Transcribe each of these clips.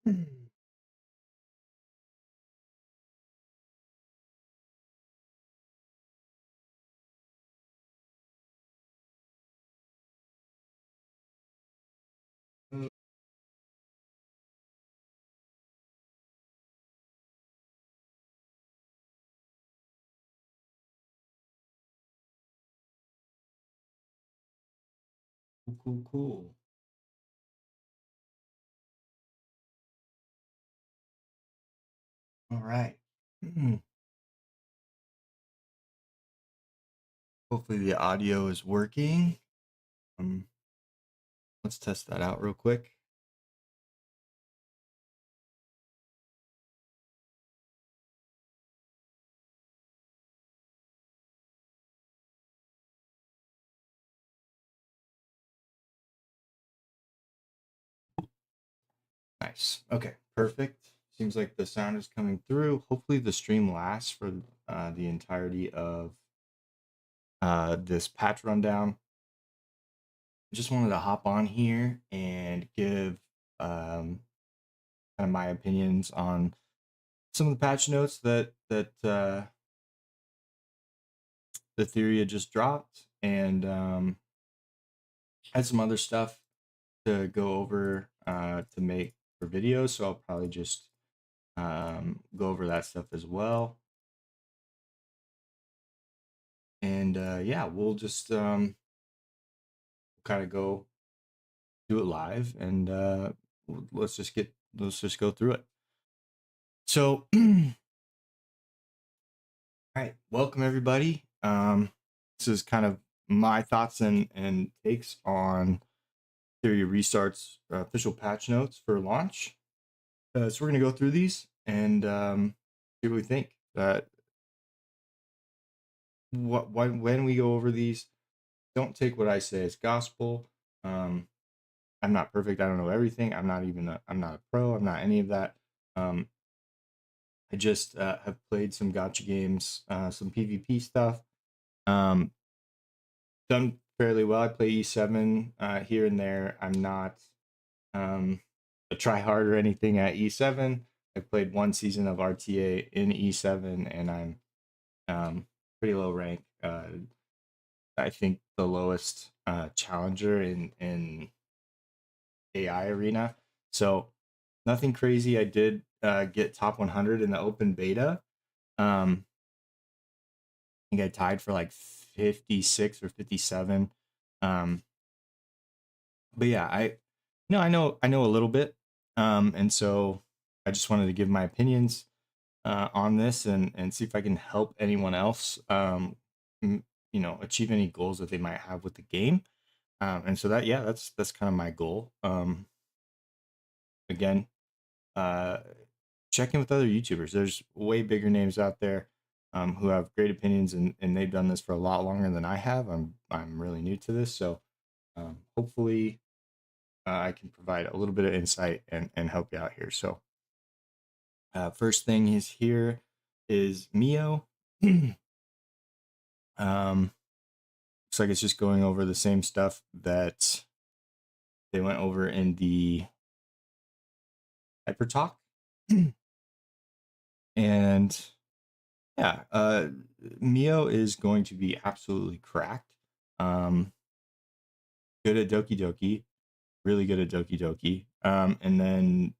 Cool. All right. Hopefully the audio is working. Um, let's test that out real quick. Nice. Okay, perfect. Seems like the sound is coming through. Hopefully the stream lasts for the entirety of this patch rundown. Just wanted to hop on here and give kind of my opinions on some of the patch notes that the theory had just dropped, and had some other stuff to go over to make for videos. So I'll probably just go over that stuff as well. And yeah, we'll just kind of go do it live, and let's just go through it. So, all right, welcome everybody. This is kind of my thoughts and takes on Theory Restart's official patch notes for launch. So we're gonna go through these and see what we think. When we go over these, don't take what I say as gospel. I'm not perfect. I don't know everything. I'm not a pro. I'm not any of that. I just have played some gotcha games, some PvP stuff. Done fairly well. I play E7 here and there. I'm not a try hard or anything at E7. I played one season of RTA in E7, and I'm pretty low rank. I think the lowest challenger in AI arena. So nothing crazy. I did get top 100 in the open beta. I think I tied for like 56 or 57. But yeah, I know a little bit. And so I just wanted to give my opinions on this and see if I can help anyone else achieve any goals that they might have with the game. And so that's kind of my goal. Again, uh, check in with other YouTubers. There's way bigger names out there who have great opinions, and they've done this for a lot longer than I have. I'm really new to this, so hopefully I can provide a little bit of insight and help you out here. So first thing is here is Mio. Looks like it's just going over the same stuff that they went over in the Hyper Talk. And yeah, Mio is going to be absolutely cracked. Good at Doki Doki, really good at Doki Doki. And then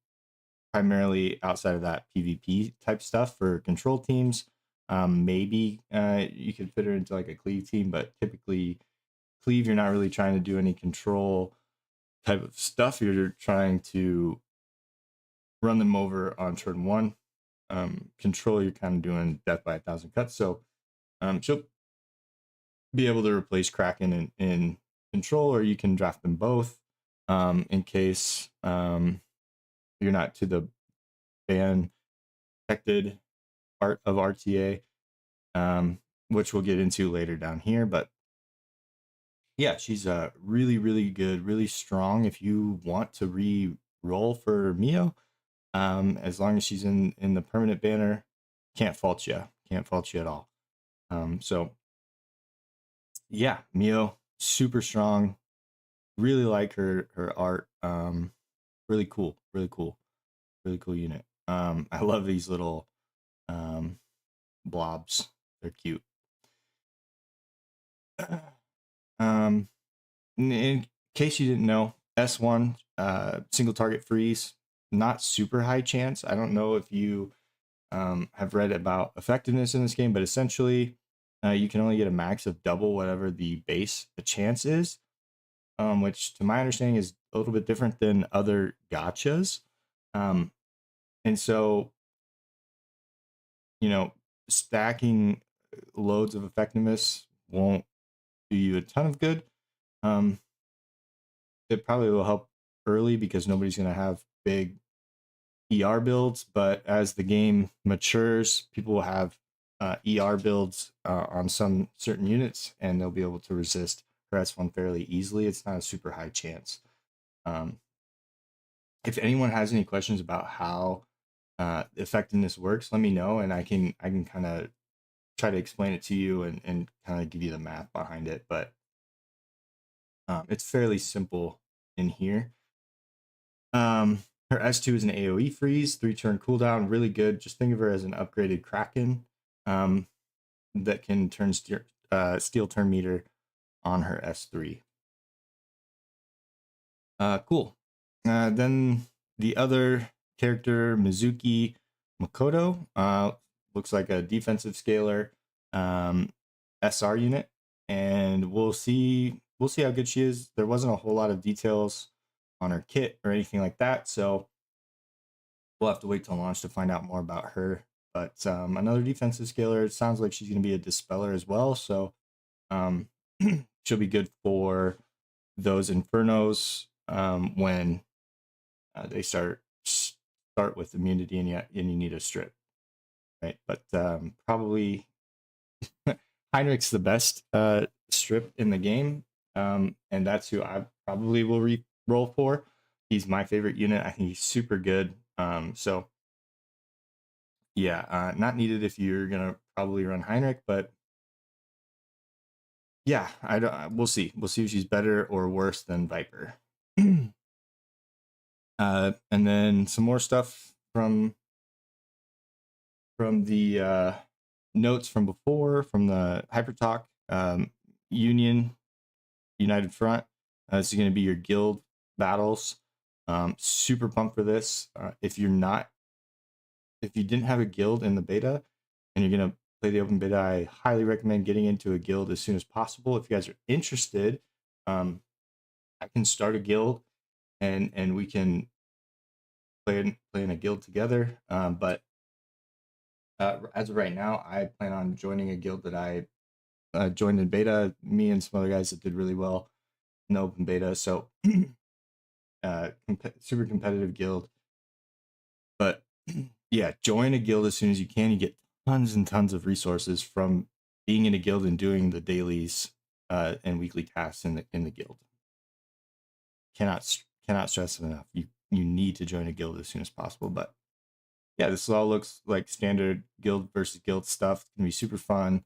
primarily outside of that PvP type stuff for control teams. Maybe you could fit her into like a cleave team, but typically cleave, you're not really trying to do any control type of stuff. You're trying to run them over on turn one. Control, you're kind of doing death by 1,000 cuts. So she'll be able to replace Kraken in control, or you can draft them both in case you're not to the ban protected part of RTA, which we'll get into later down here. But yeah, she's really, really good, really strong. If you want to re-roll for Mio, as long as she's in the permanent banner, can't fault you at all. So yeah, Mio, super strong. Really like her art. Really cool. Really cool unit. I love these little um, blobs. They're cute. Um, in case you didn't know, S1 single target freeze, not super high chance. I don't know if you have read about effectiveness in this game, but essentially, you can only get a max of double whatever the base the chance is, which to my understanding is a little bit different than other gotchas. And so, you know, stacking loads of effectiveness won't do you a ton of good. Um, it probably will help early because nobody's going to have big ER builds, but as the game matures, people will have ER builds on some certain units, and they'll be able to resist S1 fairly easily. It's not a super high chance. If anyone has any questions about how effectiveness works, let me know, and I can kind of try to explain it to you and kind of give you the math behind it. But it's fairly simple in here. Her S2 is an AoE freeze, 3-turn cooldown, really good. Just think of her as an upgraded Kraken that can turn steel turn meter on her S3. Cool. Then the other character, Mizuki Makoto, looks like a defensive scaler SR unit, and we'll see how good she is. There wasn't a whole lot of details on her kit or anything like that, so we'll have to wait till launch to find out more about her. But another defensive scaler. It sounds like she's going to be a dispeller as well, so she'll be good for those infernos when they start with immunity and you need a strip, right? But probably Heinrich's the best strip in the game, and that's who I probably will roll for. He's my favorite unit. I think he's super good. So yeah, not needed if you're gonna probably run Heinrich, but yeah, I don't. We'll see. We'll see if she's better or worse than Viper. And then some more stuff from the notes from before, from the Hyper Talk. United Front. This is going to be your guild battles. Super pumped for this. If you didn't have a guild in the beta and you're going to play the open beta, I highly recommend getting into a guild as soon as possible. If you guys are interested, I can start a guild and we can play in a guild together. But as of right now, I plan on joining a guild that I joined in beta. Me and some other guys that did really well in the open beta. So super competitive guild. But yeah, join a guild as soon as you can. You get tons and tons of resources from being in a guild and doing the dailies and weekly tasks in the guild. Cannot stress it enough. You need to join a guild as soon as possible. But yeah, this all looks like standard guild versus guild stuff. It's gonna be super fun.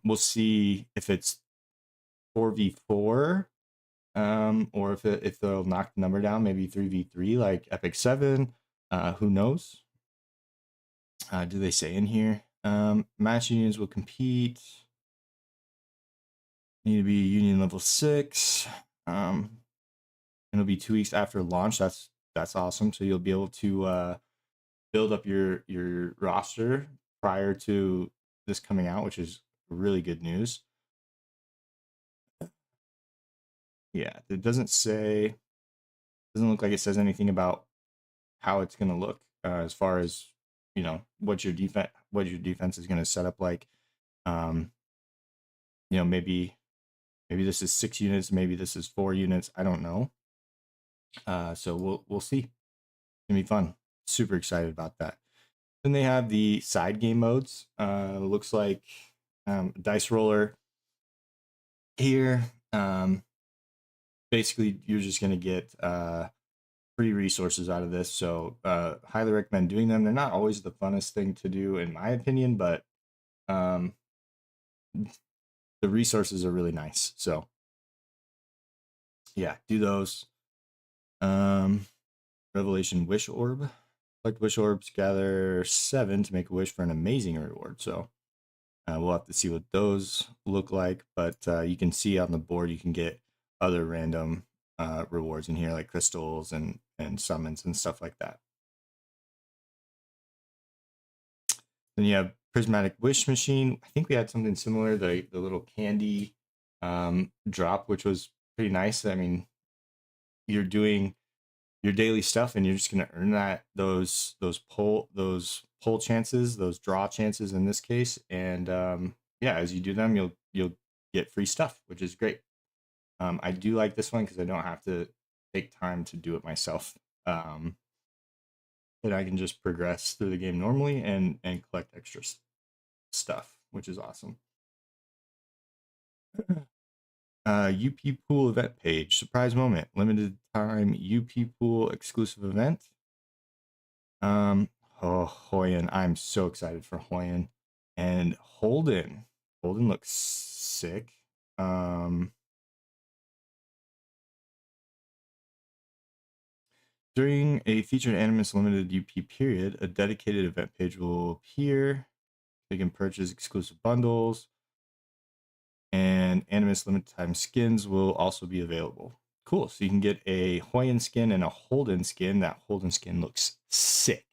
We'll see if it's 4v4, or if they'll knock the number down, maybe 3v3 like Epic 7. Who knows? Do they say in here? Match unions will compete. Need to be union level 6. It'll be 2 weeks after launch. That's awesome. So you'll be able to build up your roster prior to this coming out, which is really good news. Yeah, it doesn't look like it says anything about how it's going to look as far as what your defense is going to set up like. Maybe this is 6 units, maybe this is 4 units. I don't know. So we'll see. It's gonna be fun. Super excited about that. Then they have the side game modes. Looks like dice roller here. Basically, you're just gonna get free resources out of this. So highly recommend doing them. They're not always the funnest thing to do, in my opinion, but the resources are really nice. So yeah, do those. Revelation Wish Orb. collect wish orbs, gather 7 to make a wish for an amazing reward. So we'll have to see what those look like, but you can see on the board you can get other random rewards in here, like crystals and summons and stuff like that. Then you have Prismatic Wish Machine. I think we had something similar, the little candy drop, which was pretty nice. I mean, you're doing your daily stuff and you're just going to earn those pull chances, those draw chances in this case, and yeah, as you do them you'll get free stuff, which is great. I do like this one because I don't have to take time to do it myself, and I can just progress through the game normally and collect extra stuff, which is awesome. UP Pool event page. Surprise moment. Limited time UP Pool exclusive event. Oh, Hoyan. I'm so excited for Hoyan. And Holden. Holden looks sick. During a featured Animus limited UP period, a dedicated event page will appear. You can purchase exclusive bundles, and Animus limited time skins will also be available. Cool. So you can get a Hoyan skin and a Holden skin. That Holden skin looks sick.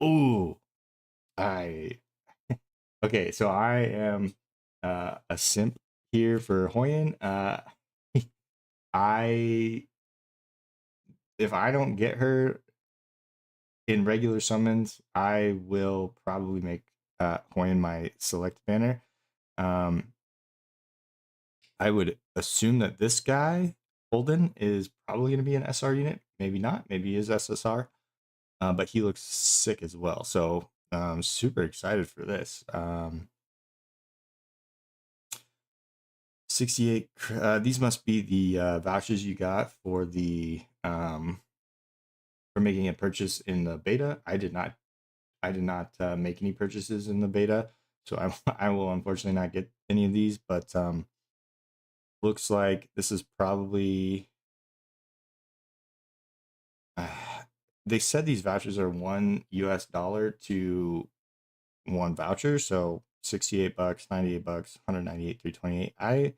Ooh, okay. So I am a simp here for Hoyan. If I don't get her in regular summons, I will probably make Hoyan my select banner. I would assume that this guy, Holden, is probably going to be an SR unit. Maybe not. Maybe he is SSR. But he looks sick as well. So super excited for this. 68. These must be the vouchers you got for the for making a purchase in the beta. I did not make any purchases in the beta, so I will unfortunately not get any of these. But looks like this is probably. They said these vouchers are $1 US to 1 voucher, so $68, $98, 198, 328.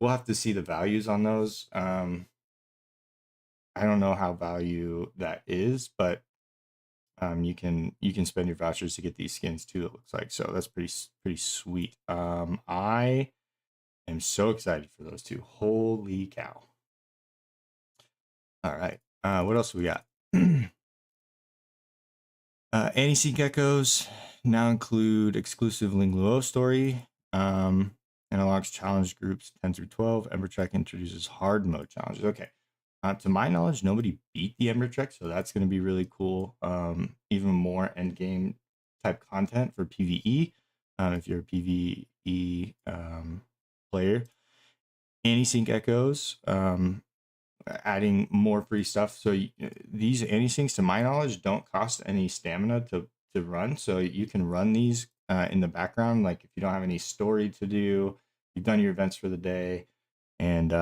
We'll have to see the values on those. I don't know how value that is, but you can spend your vouchers to get these skins too. It looks like, so that's pretty sweet. I am so excited for those two. Holy cow! All right, what else we got? Anti-Sync Echoes now include exclusive Ling Luo story. Analog's challenge groups 10 through 12. Ember Trek introduces hard mode challenges. Okay. To my knowledge, nobody beat the Ember Trek, so that's going to be really cool. Even more end game type content for PvE. If you're a PvE player. Anti-Sync Echoes, adding more free stuff. So these anti-syncs, to my knowledge, don't cost any stamina to run. So you can run these in the background. Like if you don't have any story to do, you've done your events for the day, and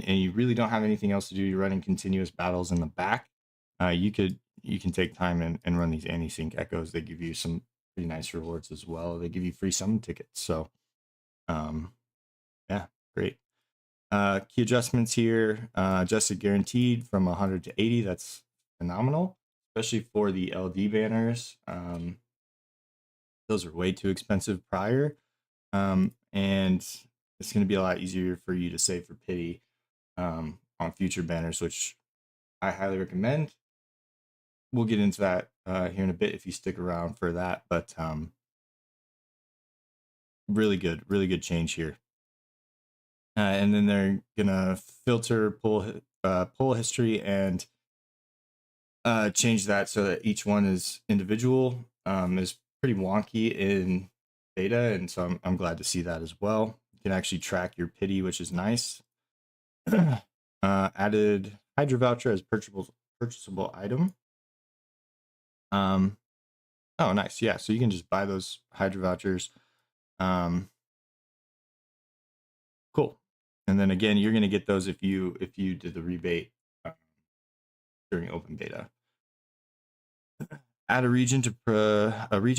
you really don't have anything else to do. You're running continuous battles in the back. You can take time and run these anti-sync echoes. They give you some pretty nice rewards as well. They give you free summon tickets. So yeah, great. Key adjustments here, adjusted guaranteed from 100 to 80. That's phenomenal, especially for the LD banners. Those are way too expensive prior. And it's going to be a lot easier for you to save for pity on future banners, which I highly recommend. We'll get into that here in a bit if you stick around for that. But really good change here. And then they're gonna filter pull history and change that so that each one is individual. Is pretty wonky in beta, and so I'm glad to see that as well. You can actually track your pity, which is nice. Added Hydra voucher as purchasable item. Oh, nice. Yeah, so you can just buy those Hydra vouchers. Cool. And then again, you're going to get those if you did the rebate during open beta. Add a region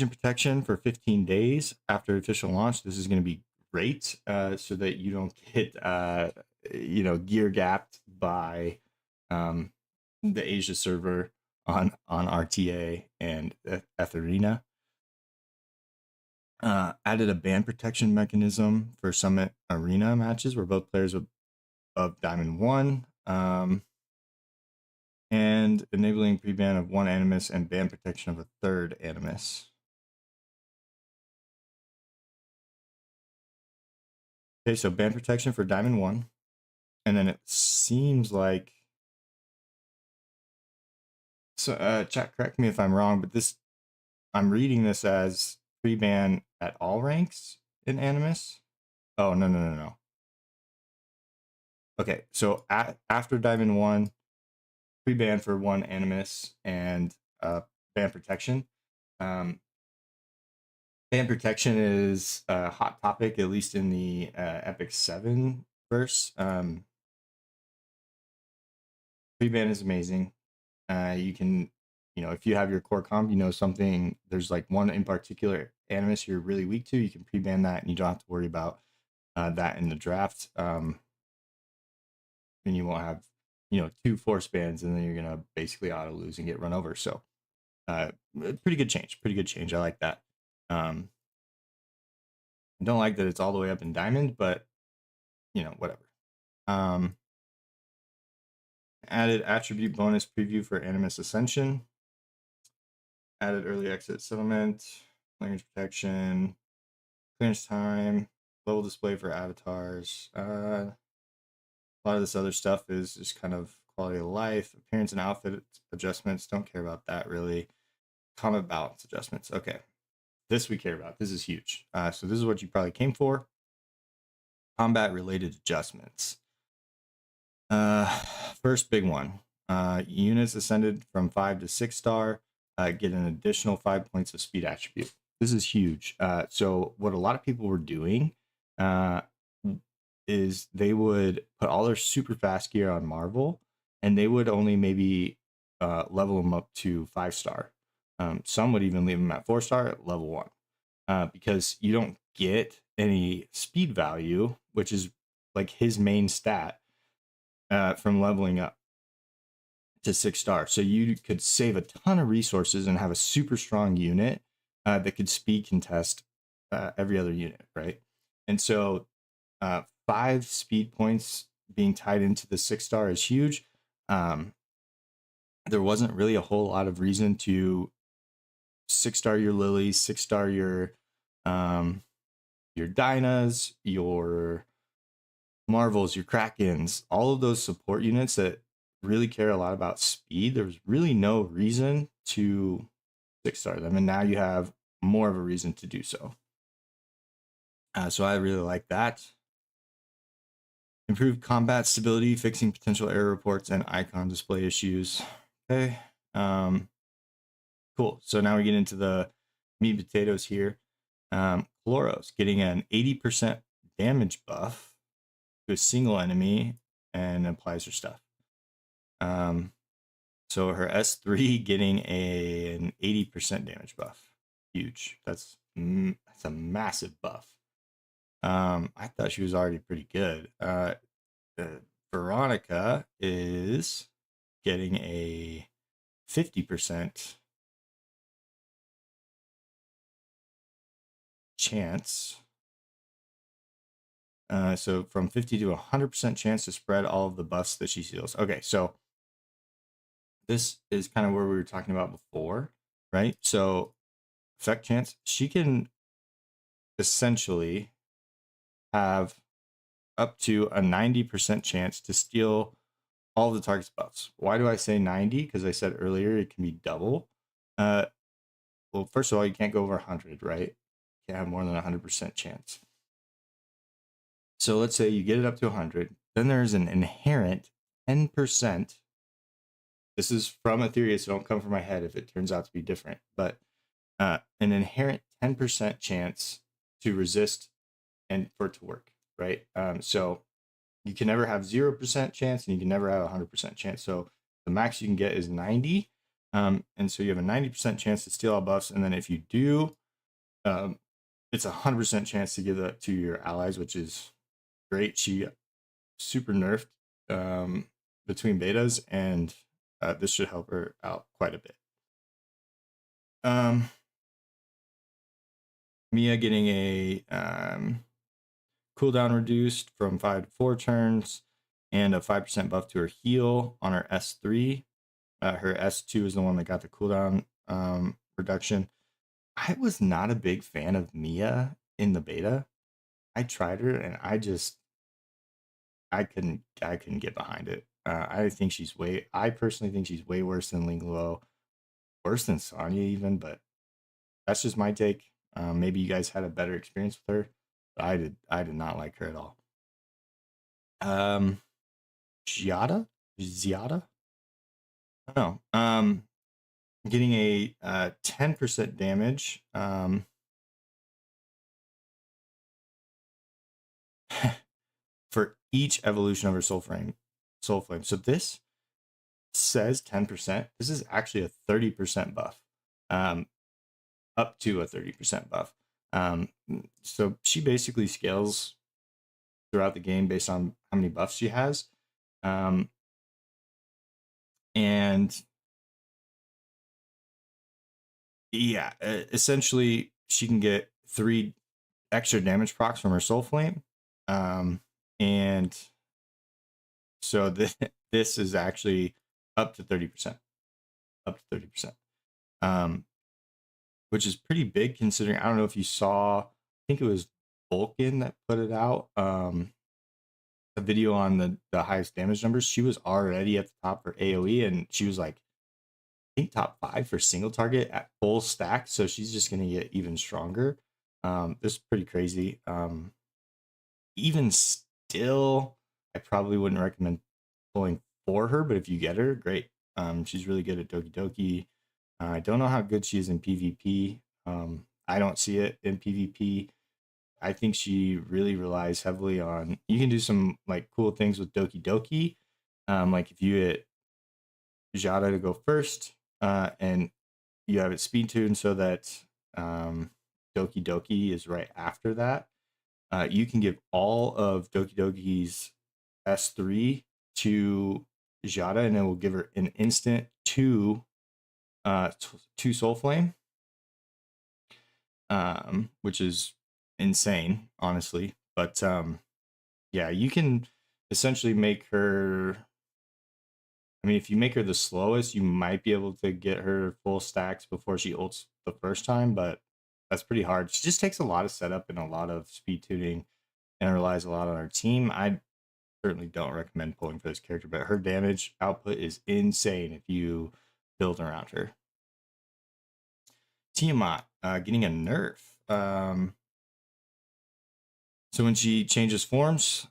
protection for 15 days after official launch. This is going to be great, so that you don't get gear gapped by the Asia server on RTA and Etherina. Added a ban protection mechanism for Summit Arena matches where both players of Diamond 1, and enabling pre-ban of one Animus and ban protection of a third Animus. Okay, so ban protection for Diamond 1, and then it seems like, so chat, correct me if I'm wrong, but this, I'm reading this as pre-ban at all ranks in Animus. Oh, no. Okay, so after Diamond 1, pre-ban for one Animus and ban protection. Ban protection is a hot topic, at least in the Epic 7 verse. Pre-ban is amazing. You can, if you have your core comp, something, there's like one in particular Animus you're really weak to, you can pre-ban that and you don't have to worry about that in the draft. And you won't have, 2 force bans, and then you're gonna basically auto lose and get run over. So pretty good change. I like that. I don't like that it's all the way up in Diamond, but whatever. Added attribute bonus preview for Animus Ascension. Added early exit settlement, language protection, clearance time, level display for avatars. A lot of this other stuff is just kind of quality of life, appearance and outfit adjustments. Don't care about that really. Combat balance adjustments. Okay, this we care about. This is huge. So this is what you probably came for. Combat related adjustments. First big one. Units ascended from 5 to 6 star get an additional 5 points of speed attribute. This is huge. So what a lot of people were doing is they would put all their super fast gear on Marvel, and they would only maybe level them up to 5 star. Some would even leave them at 4 star at level 1, because you don't get any speed value, which is like his main stat, from leveling up to 6 star. So you could save a ton of resources and have a super strong unit that could speed contest every other unit, right? And so 5 speed points being tied into the 6 star is huge. There wasn't really a whole lot of reason to 6 star your Lilies, 6 star your Dynas, your Marvels, your Krakens, all of those support units that really care a lot about speed. There's really no reason to 6 star them, and now you have more of a reason to do so. So I really like that. Improved combat stability, fixing potential error reports and icon display issues. Okay. Cool. So now we get into the meat and potatoes here. Chloros getting an 80% damage buff to a single enemy and applies her stuff. So her S3 getting an 80% damage buff. Huge. That's a massive buff. I thought she was already pretty good. Veronica is getting a 50% chance. So from 50 to 100% chance to spread all of the buffs that she steals. Okay, so this is kind of where we were talking about before, right? So effect chance, she can essentially have up to a 90% chance to steal all of the target's buffs. Why do I say 90? Because I said earlier it can be double. Well, first of all, you can't go over 100, right? You can't have more than 100% chance. So let's say you get it up to 100. Then there's an inherent 10%. This is from Ethereum, so don't come from my head if it turns out to be different. But an inherent 10% chance to resist and for it to work, right? So you can never have 0% chance and you can never have 100% chance. So the max you can get is 90. And so you have a 90% chance to steal all buffs. And then if you do, it's a 100% chance to give that to your allies, which is great. She super nerfed between betas, and this should help her out quite a bit. Mia getting a cooldown reduced from 5 to 4 turns, and a 5% buff to her heal on her S3. Her S2 is the one that got the cooldown reduction. I was not a big fan of Mia in the beta. I tried her and I couldn't get behind it. I personally think she's way worse than Ling Luo, worse than Sonya even, but that's just my take. Maybe you guys had a better experience with her, but I did not like her at all. Ziada? I don't know. Getting a 10% damage. For each evolution of her soul flame. So this says 10%. This is actually a 30% buff. Up to a 30% buff. So she basically scales throughout the game based on how many buffs she has. And yeah, essentially she can get 3 extra damage procs from her soul flame. And so this is actually up to 30%. Up to 30%. Which is pretty big considering, I don't know if you saw, I think it was Vulcan that put it out, a video on the highest damage numbers. She was already at the top for AoE, and she was like, I think top 5 for single target at full stack, so she's just going to get even stronger. This is pretty crazy. Even still, I probably wouldn't recommend pulling for her, but if you get her, great. She's really good at Doki Doki. I don't know how good she is in PvP. I don't see it in PvP. I think she really relies heavily on, you can do some like cool things with Doki Doki. Like if you get Ziada to go first, and you have it speed tuned so that Doki Doki is right after that, you can give all of Doki Doki's S3 to Ziada, and it will give her an instant 2 soul flame, which is insane, honestly. But yeah, you can essentially make her, I mean, if you make her the slowest, you might be able to get her full stacks before she ults the first time, but that's pretty hard. She just takes a lot of setup and a lot of speed tuning and relies a lot on her team. I certainly don't recommend pulling for this character, but her damage output is insane if you build around her. Tiamat getting a nerf. So when she changes forms,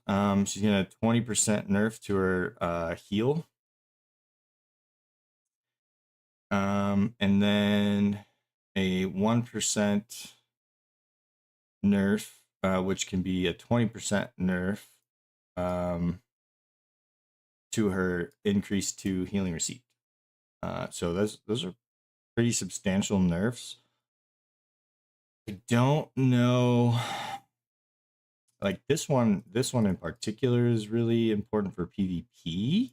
she's getting a 20% nerf to her heal. And then a 1% nerf, which can be a 20% nerf to her increase to healing receipt. So those are pretty substantial nerfs. I don't know, like this one in particular is really important for PvP,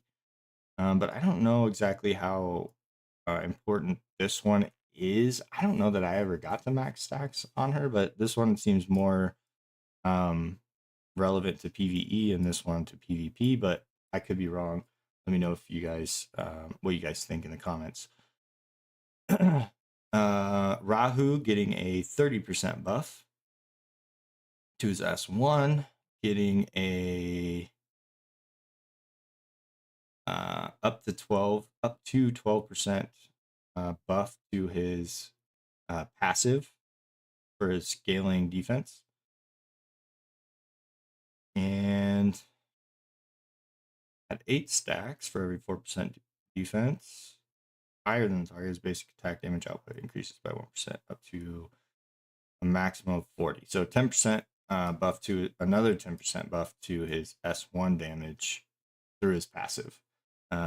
but I don't know exactly how important this one is. I don't know that I ever got the max stacks on her, but this one seems more relevant to PvE and this one to PvP, but I could be wrong. Let me know if you guys what you guys think in the comments. Rahu getting a 30% buff to his S1, getting a up to 12% buff to his passive for his scaling defense, and at 8 stacks for every 4% defense higher than the target's basic attack damage output increases by 1% up to a maximum of 40. So 10% buff to another 10% buff to his S1 damage through his passive.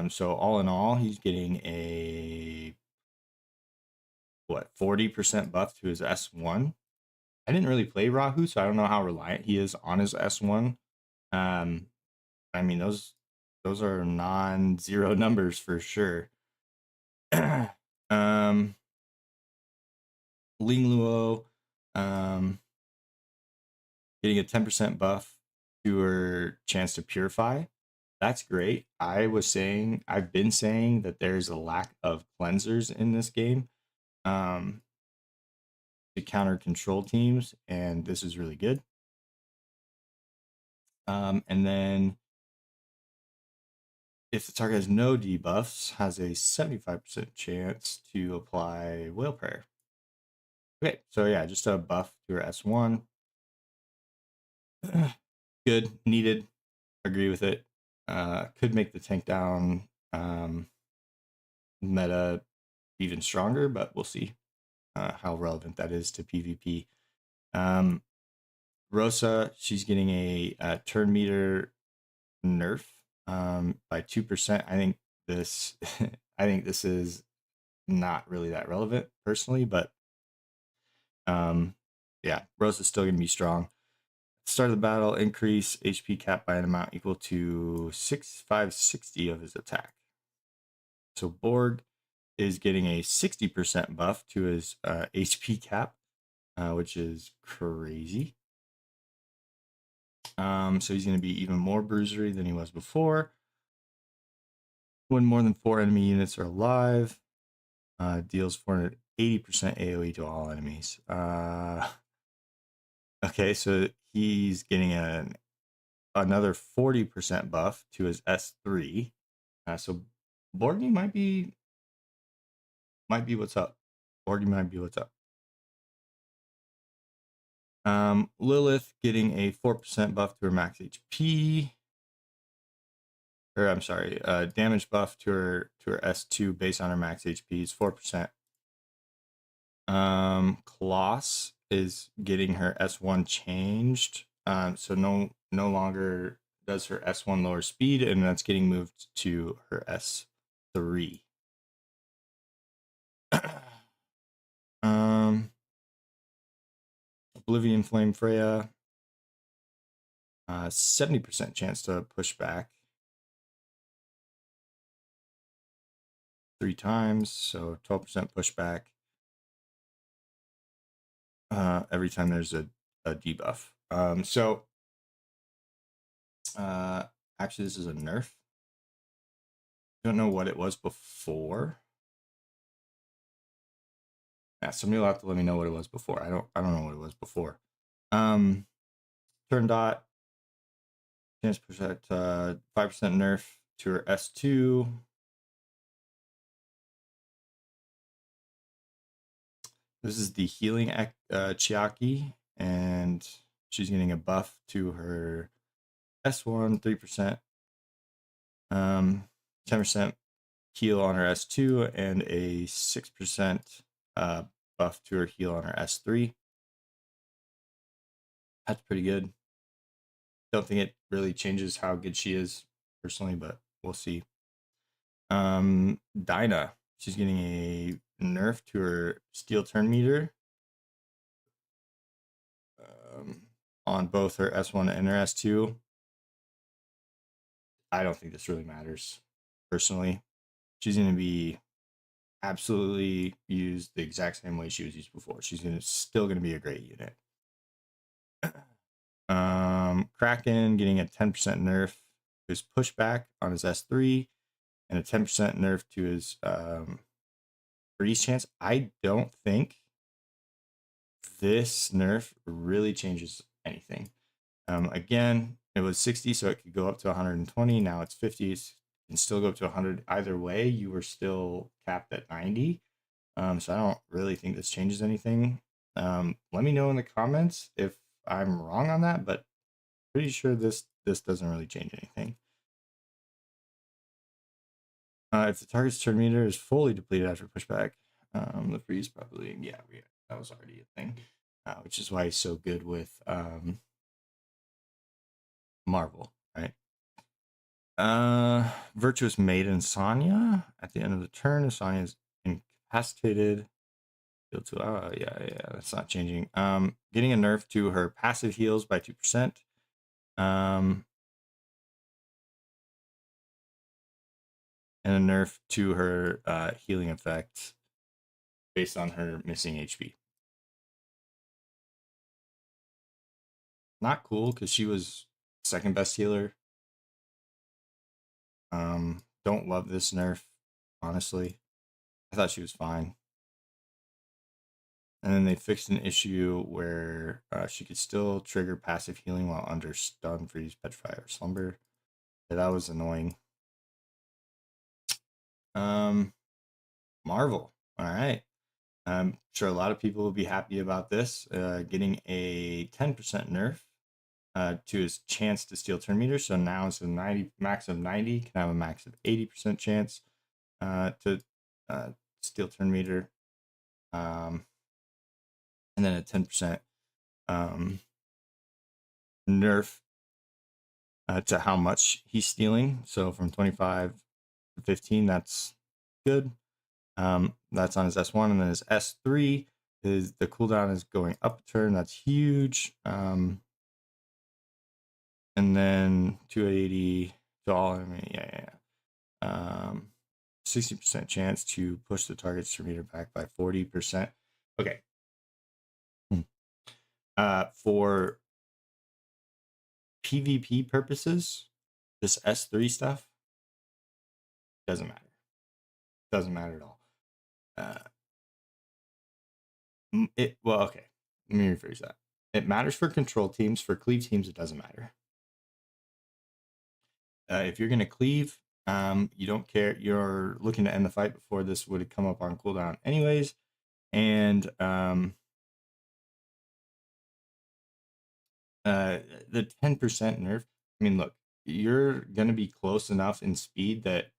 So all in all, he's getting a 40% buff to his S1. I didn't really play Rahu, so I don't know how reliant he is on his S1. I mean those are non-zero numbers for sure. Ling Luo, getting a 10% buff to her chance to purify. That's great. I've been saying that there's a lack of cleansers in this game to counter control teams, and this is really good. And then if the target has no debuffs, has a 75% chance to apply Whale Prayer. Okay, so yeah, just a buff to her S1. Good, needed, agree with it. Could make the tank down meta even stronger, but we'll see how relevant that is to PvP. Rosa, she's getting a turn meter nerf by 2%. I think this I think this is not really that relevant personally, but yeah, Rosa's still gonna be strong. Start of the battle, increase HP cap by an amount equal to 560 of his attack. So Borg is getting a 60% buff to his HP cap, which is crazy. So he's going to be even more bruisery than he was before. When more than 4 enemy units are alive, deals 480% AoE to all enemies. Okay, so he's getting another 40% buff to his S3. So Borgy might be what's up. Borgy might be what's up. Lilith getting a 4% buff to her max HP. Or I'm sorry, damage buff to her S2 based on her max HP is 4%. Kloss is getting her S1 changed. So no longer does her S1 lower speed, and that's getting moved to her S3. Oblivion Flame Freya, 70% chance to push back 3 times, so 12% pushback every time there's a debuff. Actually, this is a nerf. Don't know what it was before. Yeah, somebody will have to let me know what it was before. I don't know what it was before. Turn dot. Chance push at 5% nerf to her S2. This is the healing Chiaki, and she's getting a buff to her S1, 3%. 10% heal on her S2, and a 6% buff to her heal on her S3. That's pretty good. Don't think it really changes how good she is personally, but we'll see. Dinah, she's getting a nerf to her steel turn meter on both her S1 and her S2. I don't think this really matters personally. She's going to be absolutely used the exact same way she was used before. She's still going to be a great unit. Kraken getting a 10% nerf to his pushback on his S3 and a 10% nerf to his freeze chance. I don't think this nerf really changes anything. Again, it was 60, so it could go up to 120. Now it's 50. It can still go up to 100. Either way, you were still capped at 90. So I don't really think this changes anything. Let me know in the comments if I'm wrong on that, but pretty sure this doesn't really change anything. If the target's turn meter is fully depleted after pushback, the freeze probably, yeah, that was already a thing, which is why he's so good with Marvel, right? Virtuous Maiden Sonya. At the end of the turn, Sonya is incapacitated. Heal to yeah, that's not changing. Getting a nerf to her passive heals by 2%. And a nerf to her healing effect based on her missing HP. Not cool because she was second best healer. Don't love this nerf, honestly. I thought she was fine. And then they fixed an issue where she could still trigger passive healing while under stun, freeze, petrify, or slumber. Yeah, that was annoying. Marvel. All right. I'm sure a lot of people will be happy about this. Getting a 10% nerf to his chance to steal turn meter. So now it's a 90 max of 90, can have a max of 80% chance to steal turn meter. And then a 10% nerf to how much he's stealing. So from 25 to 15, that's good. That's on his S1, and then his S3 is the cooldown is going up a turn. That's huge. And then 280 to all enemy. Yeah. 60% chance to push the target's turn meter back by 40%. Okay. For PvP purposes, this S3 stuff doesn't matter. Doesn't matter at all. Well, okay. Let me rephrase that. It matters for control teams. For cleave teams, it doesn't matter. If you're going to cleave, you don't care. You're looking to end the fight before this would come up on cooldown anyways. And the 10% nerf, I mean, look, you're going to be close enough in speed that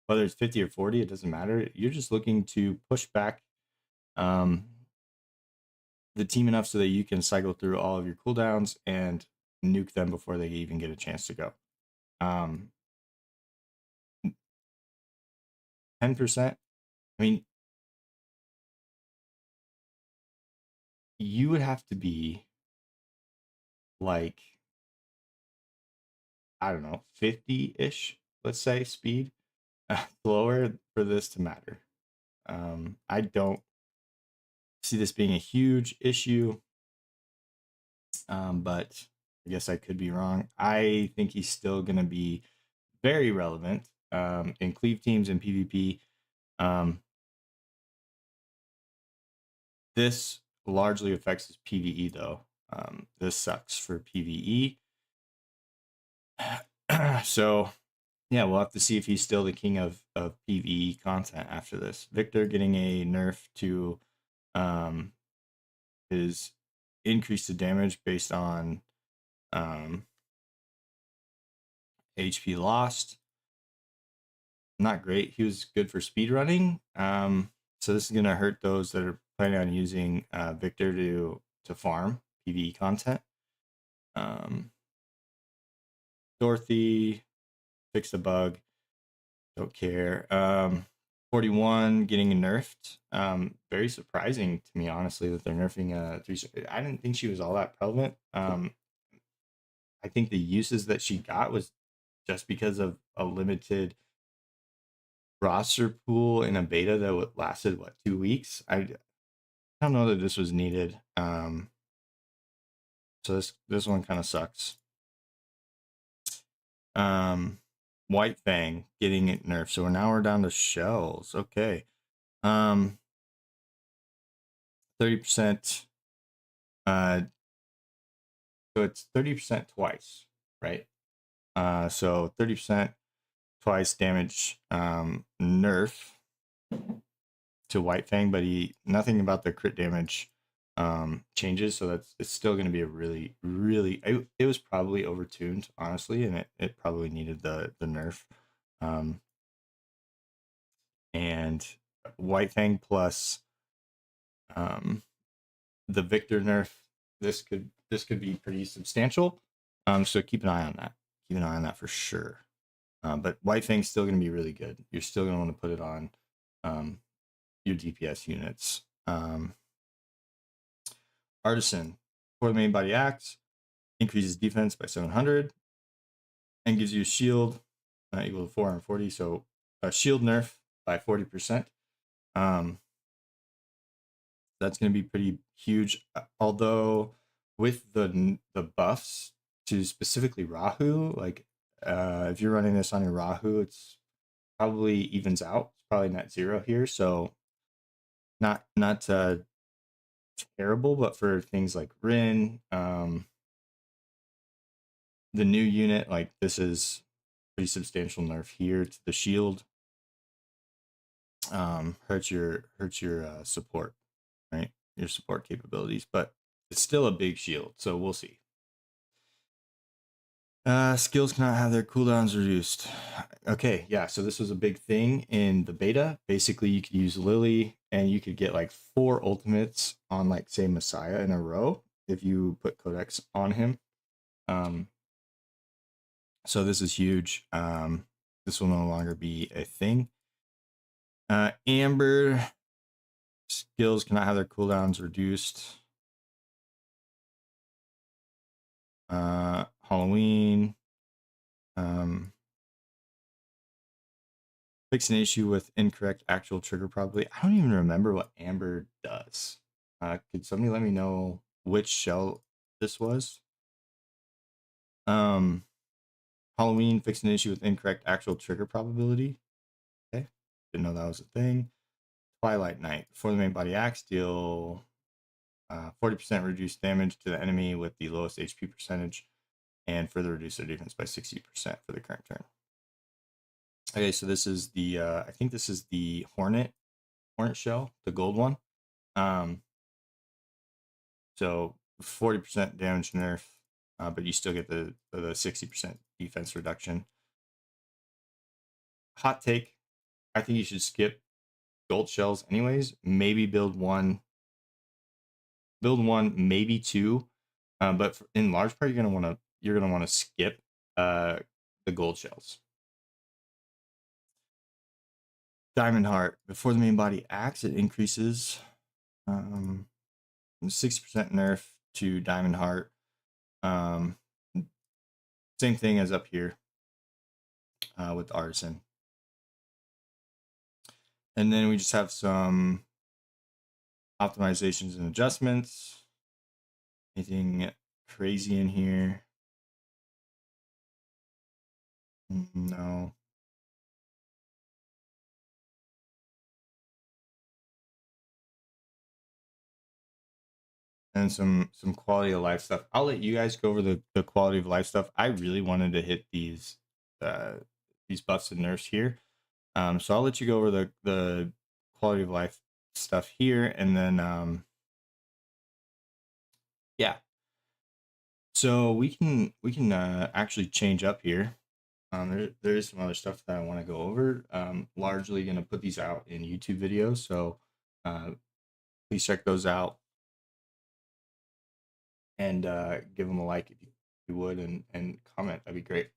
whether it's 50 or 40, it doesn't matter. You're just looking to push back the team enough so that you can cycle through all of your cooldowns and nuke them before they even get a chance to go. 10%, I mean, you would have to be like, I don't know, 50-ish, let's say, speed slower for this to matter. I don't see this being a huge issue, but I guess I could be wrong. I think he's still going to be very relevant in cleave teams and PvP. This largely affects his PvE, though. This sucks for PvE. So, yeah, we'll have to see if he's still the king of PvE content after this. Victor getting a nerf to his increase to damage based on HP lost. Not great. He was good for speed running. So this is gonna hurt those that are planning on using Victor to farm PvE content. Dorothy fixed a bug. Don't care. 41 getting nerfed. Very surprising to me, honestly, that they're nerfing 3. I didn't think she was all that prevalent. I think the uses that she got was just because of a limited roster pool in a beta that lasted 2 weeks. I don't know that this was needed. So this one kind of sucks. White Fang getting it nerfed. So now we're down to shells. Okay. 30%. So it's 30% twice, right? So 30% twice damage nerf to White Fang, but nothing about the crit damage changes, so it's still going to be a really it was probably overtuned, honestly, and it probably needed the nerf. And White Fang plus the Victor nerf, this could be pretty substantial. So keep an eye on that. keep an eye on that for sure. But White Fang's still going to be really good. You're still going to want to put it on your DPS units. Artisan, for the main body axe, increases defense by 700 and gives you a shield equal to 440. So a shield nerf by 40%. That's going to be pretty huge. Although with the buffs to specifically Rahu, like if you're running this on your Rahu, it's probably evens out. It's probably net zero here. So not terrible, but for things like Rin, the new unit, like this is pretty substantial nerf here to the shield. Hurts your support, right? Your support capabilities, but it's still a big shield, so we'll see. Skills cannot have their cooldowns reduced. Okay, yeah, so this was a big thing in the beta. Basically, you could use Lily and you could get like 4 ultimates on, like, say, Messiah in a row if you put Codex on him. So this is huge. This will no longer be a thing. Amber skills cannot have their cooldowns reduced. Halloween. Fix an issue with incorrect actual trigger probability. I don't even remember what Amber does. Could somebody let me know which shell this was? Halloween, fix an issue with incorrect actual trigger probability. Okay, didn't know that was a thing. Twilight Knight, for the main body axe, deal 40% reduced damage to the enemy with the lowest HP percentage, and further reduce their defense by 60% for the current turn. Okay, so this is the I think this is the Hornet shell, the gold one. So 40% damage nerf, but you still get the 60% defense reduction. Hot take, I think you should skip gold shells anyways. Maybe build one, maybe 2, but in large part you're gonna want to skip the gold shells. Diamond Heart, before the main body axe, it increases 60% nerf to Diamond Heart. Same thing as up here with Artisan. And then we just have some optimizations and adjustments. Anything crazy in here? No. And some quality of life stuff. I'll let you guys go over the quality of life stuff. I really wanted to hit these buffs and nerfs here. So I'll let you go over the quality of life stuff here, and then yeah. So we can actually change up here. There is some other stuff that I want to go over. Largely going to put these out in YouTube videos, so please check those out and give them a like if you would, and comment. That'd be great.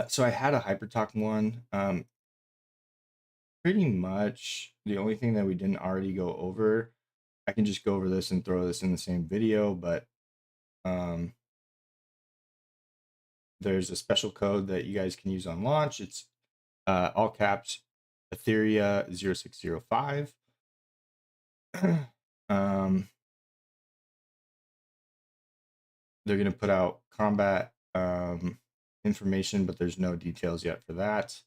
So I had a Hypertalk one. Pretty much the only thing that we didn't already go over, I can just go over this and throw this in the same video, but there's a special code that you guys can use on launch. It's all caps Etheria 0605. They're going to put out combat information, but there's no details yet for that.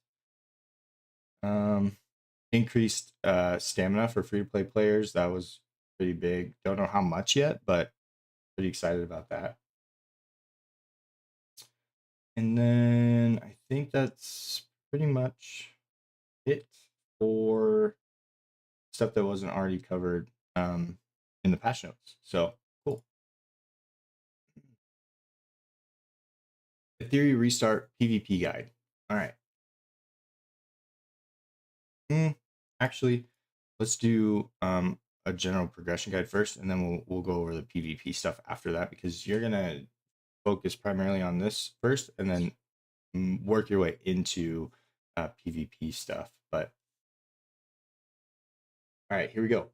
Increased stamina for free-to-play players. That was pretty big. Don't know how much yet, but pretty excited about that. And then I think that's pretty much it for stuff that wasn't already covered in the patch notes. So cool. The Theory Restart PvP guide. All right. Actually, let's do a general progression guide first, and then we'll go over the PvP stuff after that, because you're gonna focus primarily on this first, and then work your way into PvP stuff. But all right, here we go.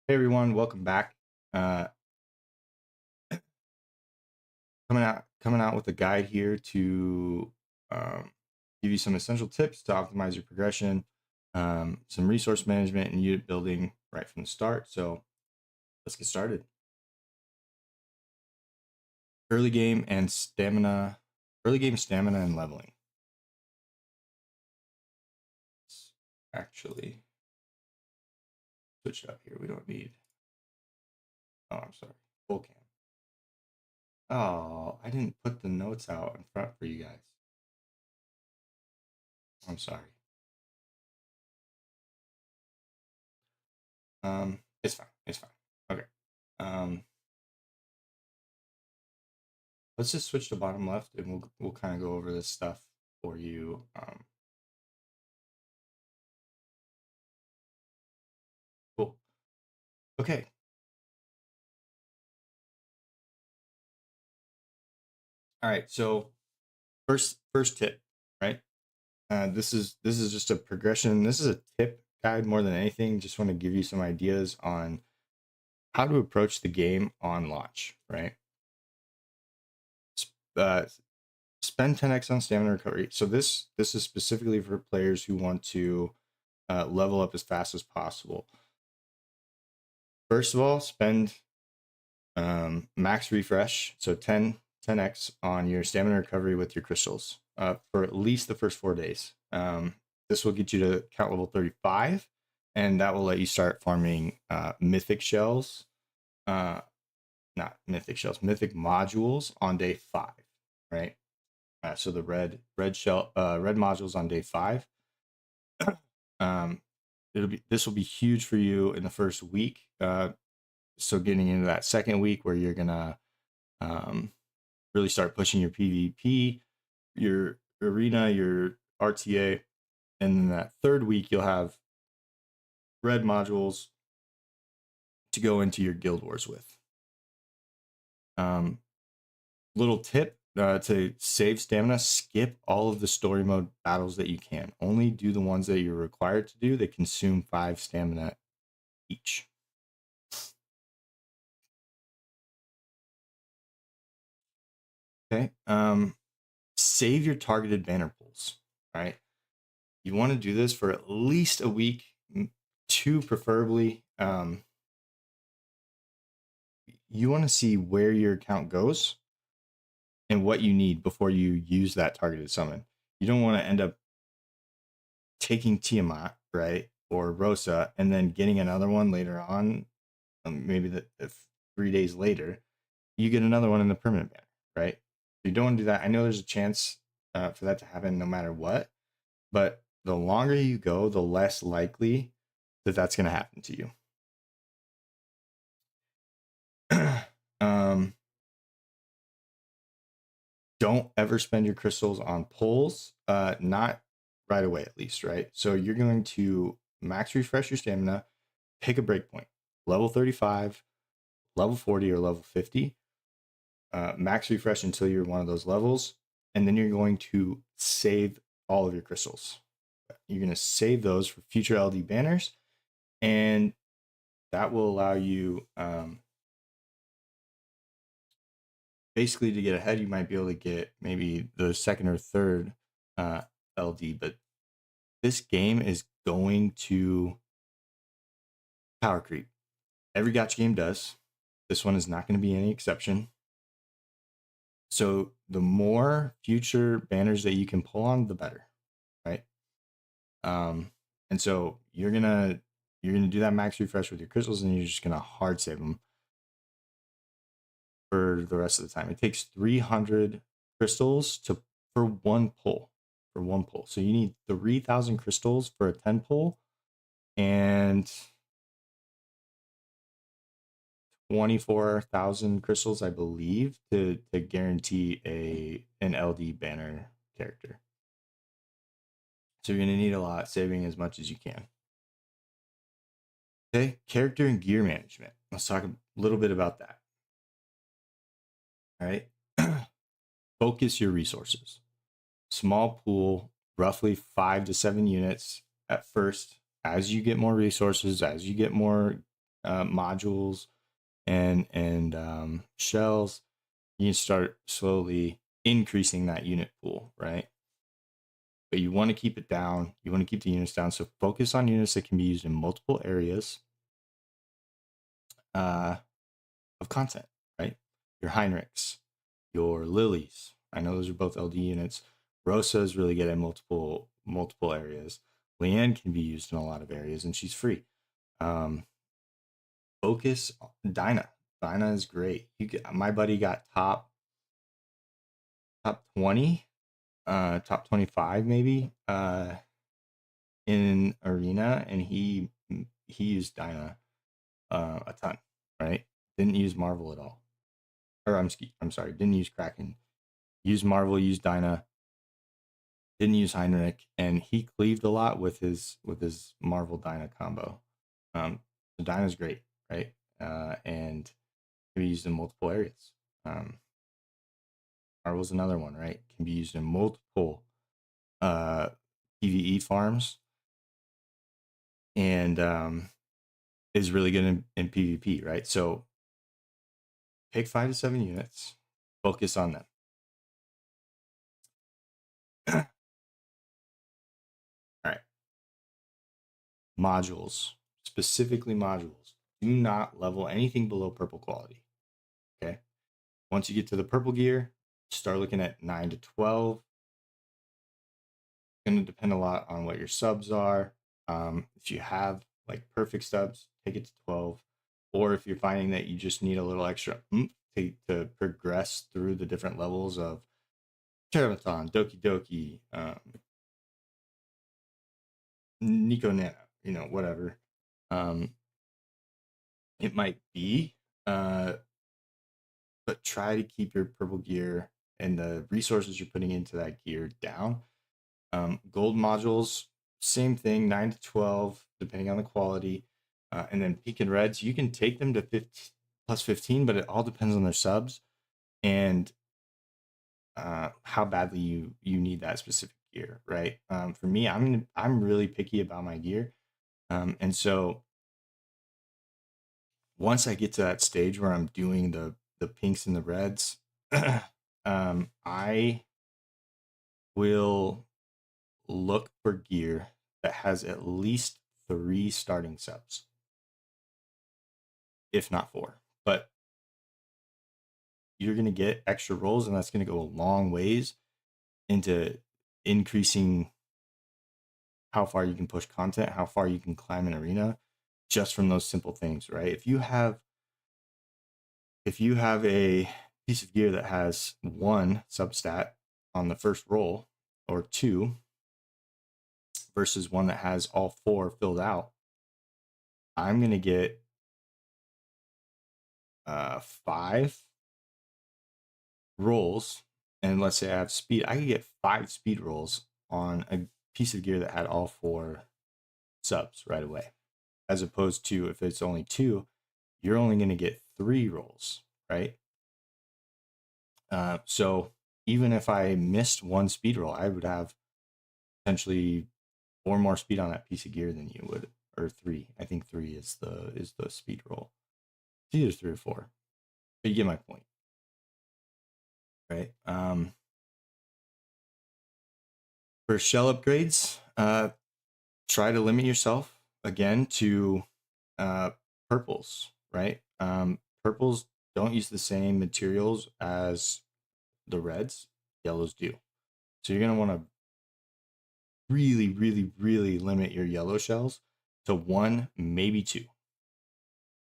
Hey everyone, welcome back. Coming out with a guide here to give you some essential tips to optimize your progression, some resource management and unit building right from the start. So let's get started. Early game stamina and leveling. Let's actually switch it up here. We don't need, oh, I'm sorry, full cam. Oh, I didn't put the notes out in front for you guys. I'm sorry. It's fine. It's fine. Okay. Let's just switch to bottom left, and we'll kind of go over this stuff for you. Cool. Okay. All right. So first tip, right? This is just a progression. This is a tip guide more than anything. Just want to give you some ideas on how to approach the game on launch, right? Spend 10x on stamina recovery. So this is specifically for players who want to level up as fast as possible. First of all, spend max refresh, so 10x on your stamina recovery with your crystals for at least the first 4 days. This will get you to count level 35, and that will let you start farming mythic shells. Not mythic shells, mythic modules on day 5, right? So the red modules on day 5. This will be huge for you in the first week. So getting into that second week where you're gonna really start pushing your PvP, your arena, your RTA, and then that third week you'll have red modules to go into your guild wars with. Little tip to save stamina: skip all of the story mode battles that you can. Only do the ones that you're required to do that consume 5 stamina each. Okay. Save your targeted banner pulls. Right. You want to do this for at least a week, 2 preferably. You want to see where your account goes and what you need before you use that targeted summon. You don't want to end up taking Tiamat, right, or Rosa, and then getting another one later on. Maybe if 3 days later, you get another one in the permanent banner, right? You don't want to do that. I know there's a chance for that to happen no matter what, but the longer you go, the less likely that that's going to happen to you. Don't ever spend your crystals on pulls, not right away at least, right? So you're going to max refresh your stamina, pick a breakpoint, level 35, level 40, or level 50. Max refresh until you're one of those levels, and then you're going to save all of your crystals. You're going to save those for future LD banners, and that will allow you basically to get ahead. You might be able to get maybe the second or third LD, but this game is going to power creep. Every gacha game does. This one is not going to be any exception. So the more future banners that you can pull on, the better, right? And so you're gonna do that max refresh with your crystals, and you're just gonna hard save them for the rest of the time. It takes 300 crystals for one pull. So you need 3,000 crystals for a 10 pull, and 24,000 crystals, I believe, to guarantee an LD banner character. So you're gonna need a lot, saving as much as you can. Okay, character and gear management. Let's talk a little bit about that. All right. Focus your resources. Small pool, roughly 5 to 7 units at first. As you get more resources, as you get more modules and shells, you can start slowly increasing that unit pool, right? But you want to keep it down. You want to keep the units down. So focus on units that can be used in multiple areas of content, right? Your Heinrichs, your Lilies. I know those are both LD units. Rosa is really good at multiple areas. Leanne can be used in a lot of areas, and she's free. Focus Dinah. Dinah is great. My buddy got top 20, top 25 maybe in arena, and he used Dinah a ton, right? Didn't use Marvel at all. Or I'm sorry, didn't use Kraken. Used Marvel, used Dinah, didn't use Heinrich, and he cleaved a lot with his Marvel Dinah combo. So Dinah's great, right? And can be used in multiple areas. Marvel's another one, right? Can be used in multiple PVE farms, and is really good in PvP, right? So pick 5 to 7 units, focus on them. All right. Modules, specifically modules. Do not level anything below purple quality. Okay. Once you get to the purple gear, start looking at 9 to 12. It's going to depend a lot on what your subs are. If you have like perfect subs, take it to 12. Or if you're finding that you just need a little extra to progress through the different levels of Teravaton, Doki Doki, Nico Nana, whatever. It might be, but try to keep your purple gear and the resources you're putting into that gear down. Gold modules, same thing, 9 to 12, depending on the quality. And then peak and reds, you can take them to plus 15, but it all depends on their subs and how badly you need that specific gear, right? For me, I'm really picky about my gear, and so once I get to that stage where I'm doing the pinks and the reds, I will look for gear that has at least 3 starting subs, if not 4. But you're going to get extra rolls, and that's going to go a long ways into increasing how far you can push content, how far you can climb an arena, just from those simple things, right? If you have a piece of gear that has 1 substat on the first roll or 2 versus one that has all 4 filled out, I'm going to get 5 rolls. And let's say I have speed, I could get 5 speed rolls on a piece of gear that had all 4 subs right away. As opposed to if it's only 2, you're only going to get 3 rolls, right? So even if I missed 1 speed roll, I would have potentially 4 more speed on that piece of gear than you would, or 3. I think 3 is the speed roll. It's either 3 or 4, but you get my point, right? For shell upgrades, try to limit yourself again to purples, right? Purples don't use the same materials as the reds. Yellows do. So you're going to want to really, really, really limit your yellow shells to 1, maybe 2.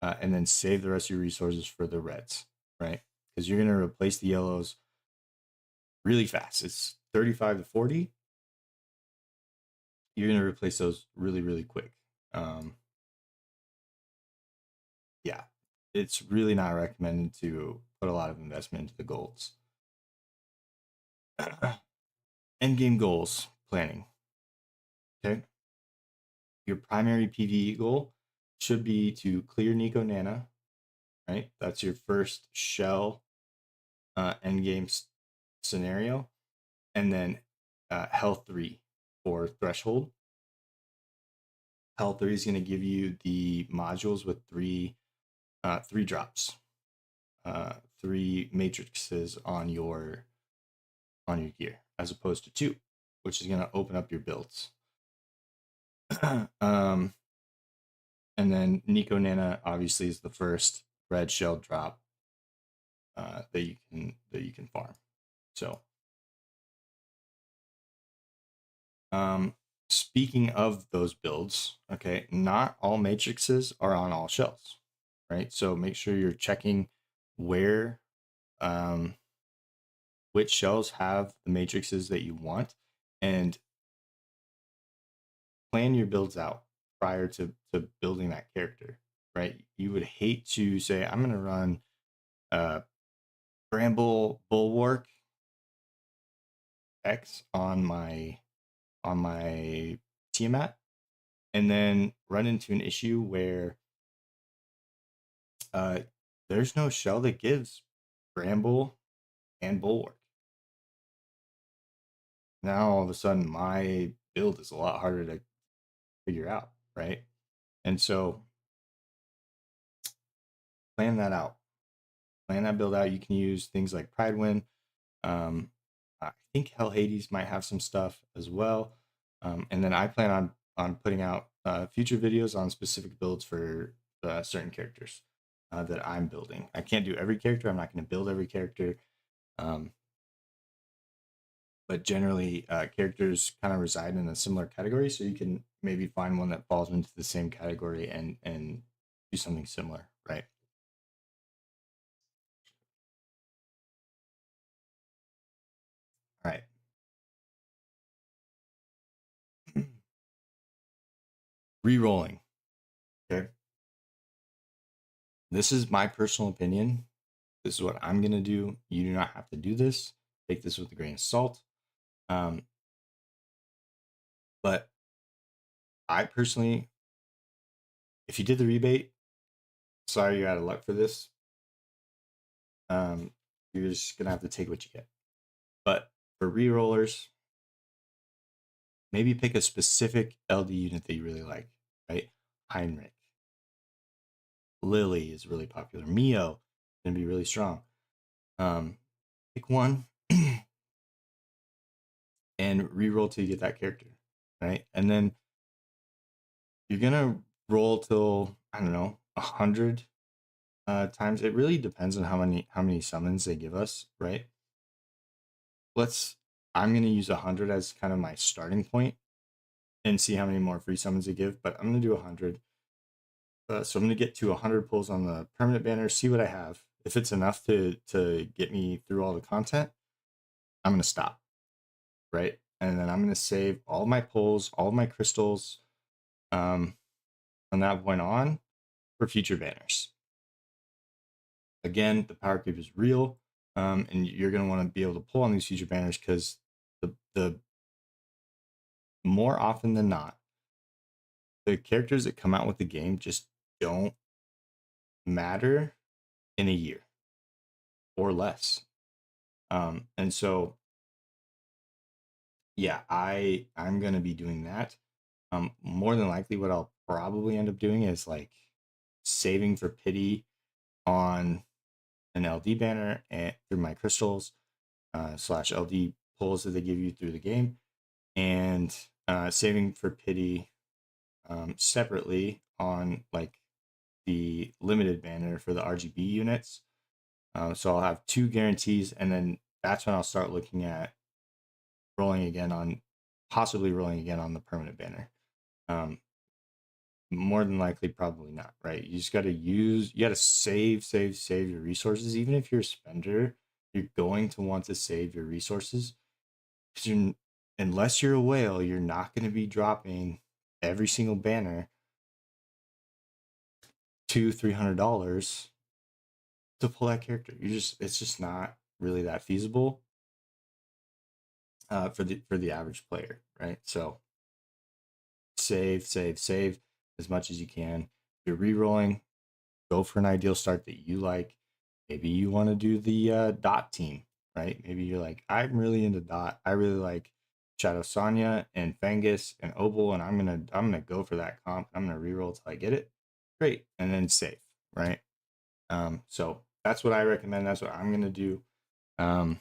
And then save the rest of your resources for the reds, right? Because you're going to replace the yellows really fast. It's 35 to 40. You're going to replace those really, really quick. Yeah, it's really not recommended to put a lot of investment into the golds. Endgame goals planning. Okay. Your primary PvE goal should be to clear Nico Nana, right? That's your first shell endgame scenario, and then Hell 3 for Threshold. Hell 3 is going to give you the modules with three drops, 3 matrices on your gear, as opposed to 2, which is going to open up your builds. And then Nico Nana obviously is the first red shell drop that you can farm. So, speaking of those builds, okay, not all matrices are on all shells, right? So make sure you're checking where, which shells have the matrices that you want, and plan your builds out prior to building that character, right? You would hate to say, I'm going to run Bramble Bulwark X on my Tiamat, and then run into an issue where there's no shell that gives Bramble and Bulwark. Now all of a sudden my build is a lot harder to figure out, right? And so plan that out. Plan that build out. You can use things like Pridewind. I think Hell Hades might have some stuff as well. And then I plan on putting out future videos on specific builds for certain characters that I'm building. I can't do every character. I'm not going to build every character. But generally, characters kind of reside in a similar category, so you can maybe find one that falls into the same category and do something similar, right? All right. Re-rolling. Okay. This is my personal opinion. This is what I'm going to do. You do not have to do this. Take this with a grain of salt. But I personally, if you did the rebate, sorry, you're out of luck for this. You're just going to have to take what you get. But for re-rollers, maybe pick a specific LD unit that you really like, right? Heinrich. Lily is really popular. Mio is going to be really strong. Pick one and re-roll till you get that character, right? And then you're going to roll till, I don't know, 100 times. It really depends on how many summons they give us, right? I'm going to use 100 as kind of my starting point and see how many more free summons they give, but I'm going to do 100. So I'm going to get to 100 pulls on the permanent banner, see what I have. If it's enough to get me through all the content, I'm going to stop, right? And then I'm going to save all my pulls, all of my crystals from that point on for future banners. Again, the power creep is real, and you're going to want to be able to pull on these future banners because the more often than not, the characters that come out with the game just don't matter in a year or less. And so, yeah, I'm going to be doing that. More than likely, what I'll probably end up doing is like saving for pity on an LD banner and through my crystals / LD pulls that they give you through the game, and saving for pity separately on like the limited banner for the RGB units. So I'll have 2 guarantees, and then that's when I'll start looking at possibly rolling again on the permanent banner. More than likely, probably not, right? You just got to save your resources. Even if you're a spender, you're going to want to save your resources because unless you're a whale, you're not going to be dropping every single banner $200-$300 to pull that character. It's just not really that feasible for the average player, right? So save as much as you can. you're re-rolling, go for an ideal start that you like. Maybe you want to do the dot team, right? Maybe you're like, I'm really into dot. I really like Shadow Sonya and Fangus and Opal, and I'm gonna go for that comp. I'm gonna reroll till I get it. Great, and then save, right? So that's what I recommend. That's what I'm gonna do. But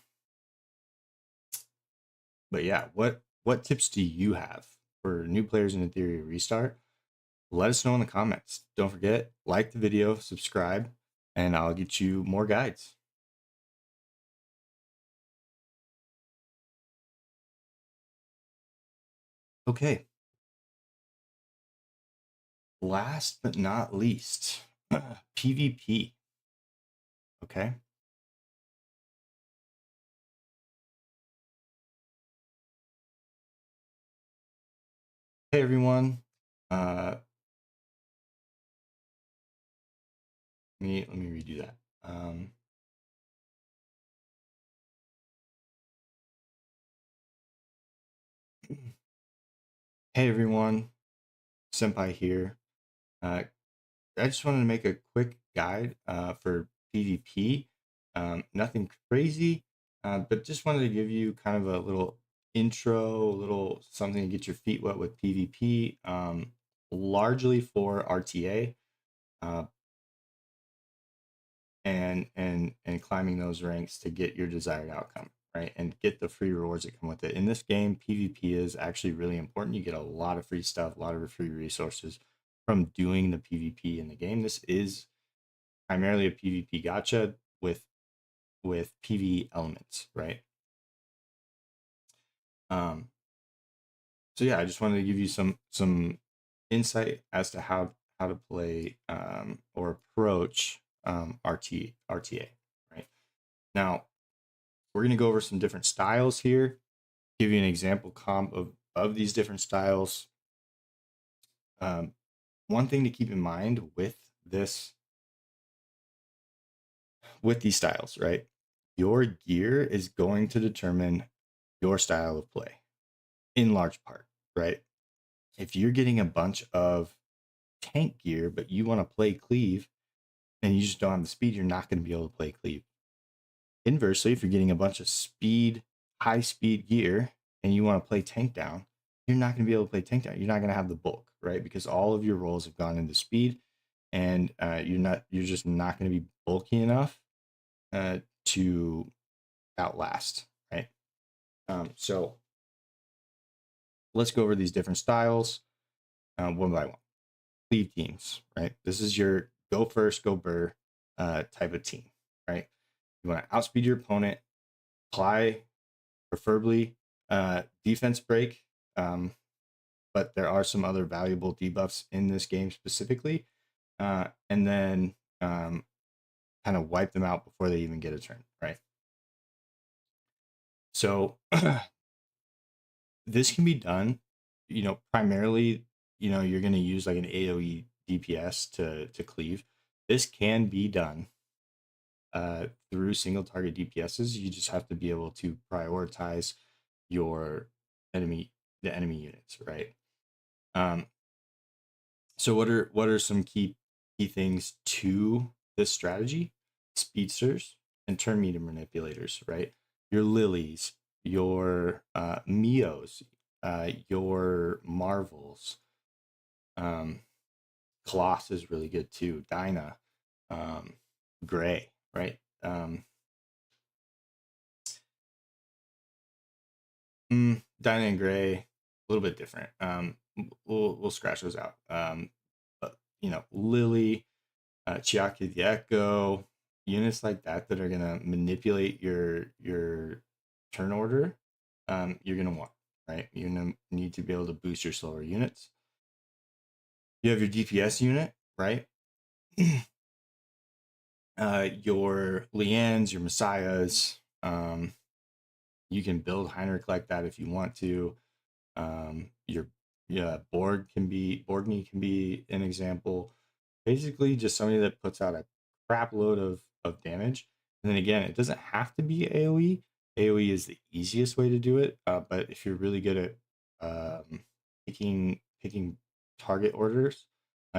yeah, what tips do you have for new players in Ethereum Restart? Let us know in the comments. Don't forget, like the video, subscribe, and I'll get you more guides. Okay. Last but not least, PvP. Okay. Hey everyone. Let me redo that. Hey everyone, Senpai here. I just wanted to make a quick guide for PvP. Nothing crazy, but just wanted to give you kind of a little intro, a little something to get your feet wet with PvP, largely for RTA. And climbing those ranks to get your desired outcome, right? And get the free rewards that come with it. In this game, PvP is actually really important. You get a lot of free stuff, a lot of free resources from doing the PvP in the game. This is primarily a PvP gacha with PvE elements, right? So yeah, I just wanted to give you some insight as to how to play or approach RTA, right? Now, we're going to go over some different styles here, give you an example comp of these different styles. One thing to keep in mind with these styles, right? Your gear is going to determine your style of play in large part, right? If you're getting a bunch of tank gear, but you want to play cleave and you just don't have the speed, you're not going to be able to play cleave. Inversely, if you're getting a bunch of speed, high speed gear and you want to play tank down, you're not going to be able to play tank down. You're not going to have the bulk, right? Because all of your rolls have gone into speed, and you're just not going to be bulky enough to outlast, right? So let's go over these different styles one by one. Cleave teams, right? This is your go first, go burr type of team, right? You want to outspeed your opponent, apply preferably defense break, but there are some other valuable debuffs in this game specifically, and then kind of wipe them out before they even get a turn, right? So this can be done, primarily, you're going to use like an AoE DPS to cleave. This can be done through single target DPSs. You just have to be able to prioritize your the enemy units, right? So what are some key things to this strategy? Speedsters and turn meter manipulators, right? Your lilies, your Mios, your Marvels. Colossus is really good too. Dinah, Gray, right? Dinah and Gray, a little bit different. We'll scratch those out. But, Lily, Chiaki the Echo, units like that are gonna manipulate your turn order. You're gonna want, right? You're gonna need to be able to boost your slower units. You have your DPS unit, right? Your Lians, your Messiahs. You can build Heinrich like that if you want to. Your Borgny can be an example. Basically, just somebody that puts out a crap load of damage. And then again, it doesn't have to be AoE. AoE is the easiest way to do it. But if you're really good at picking target orders,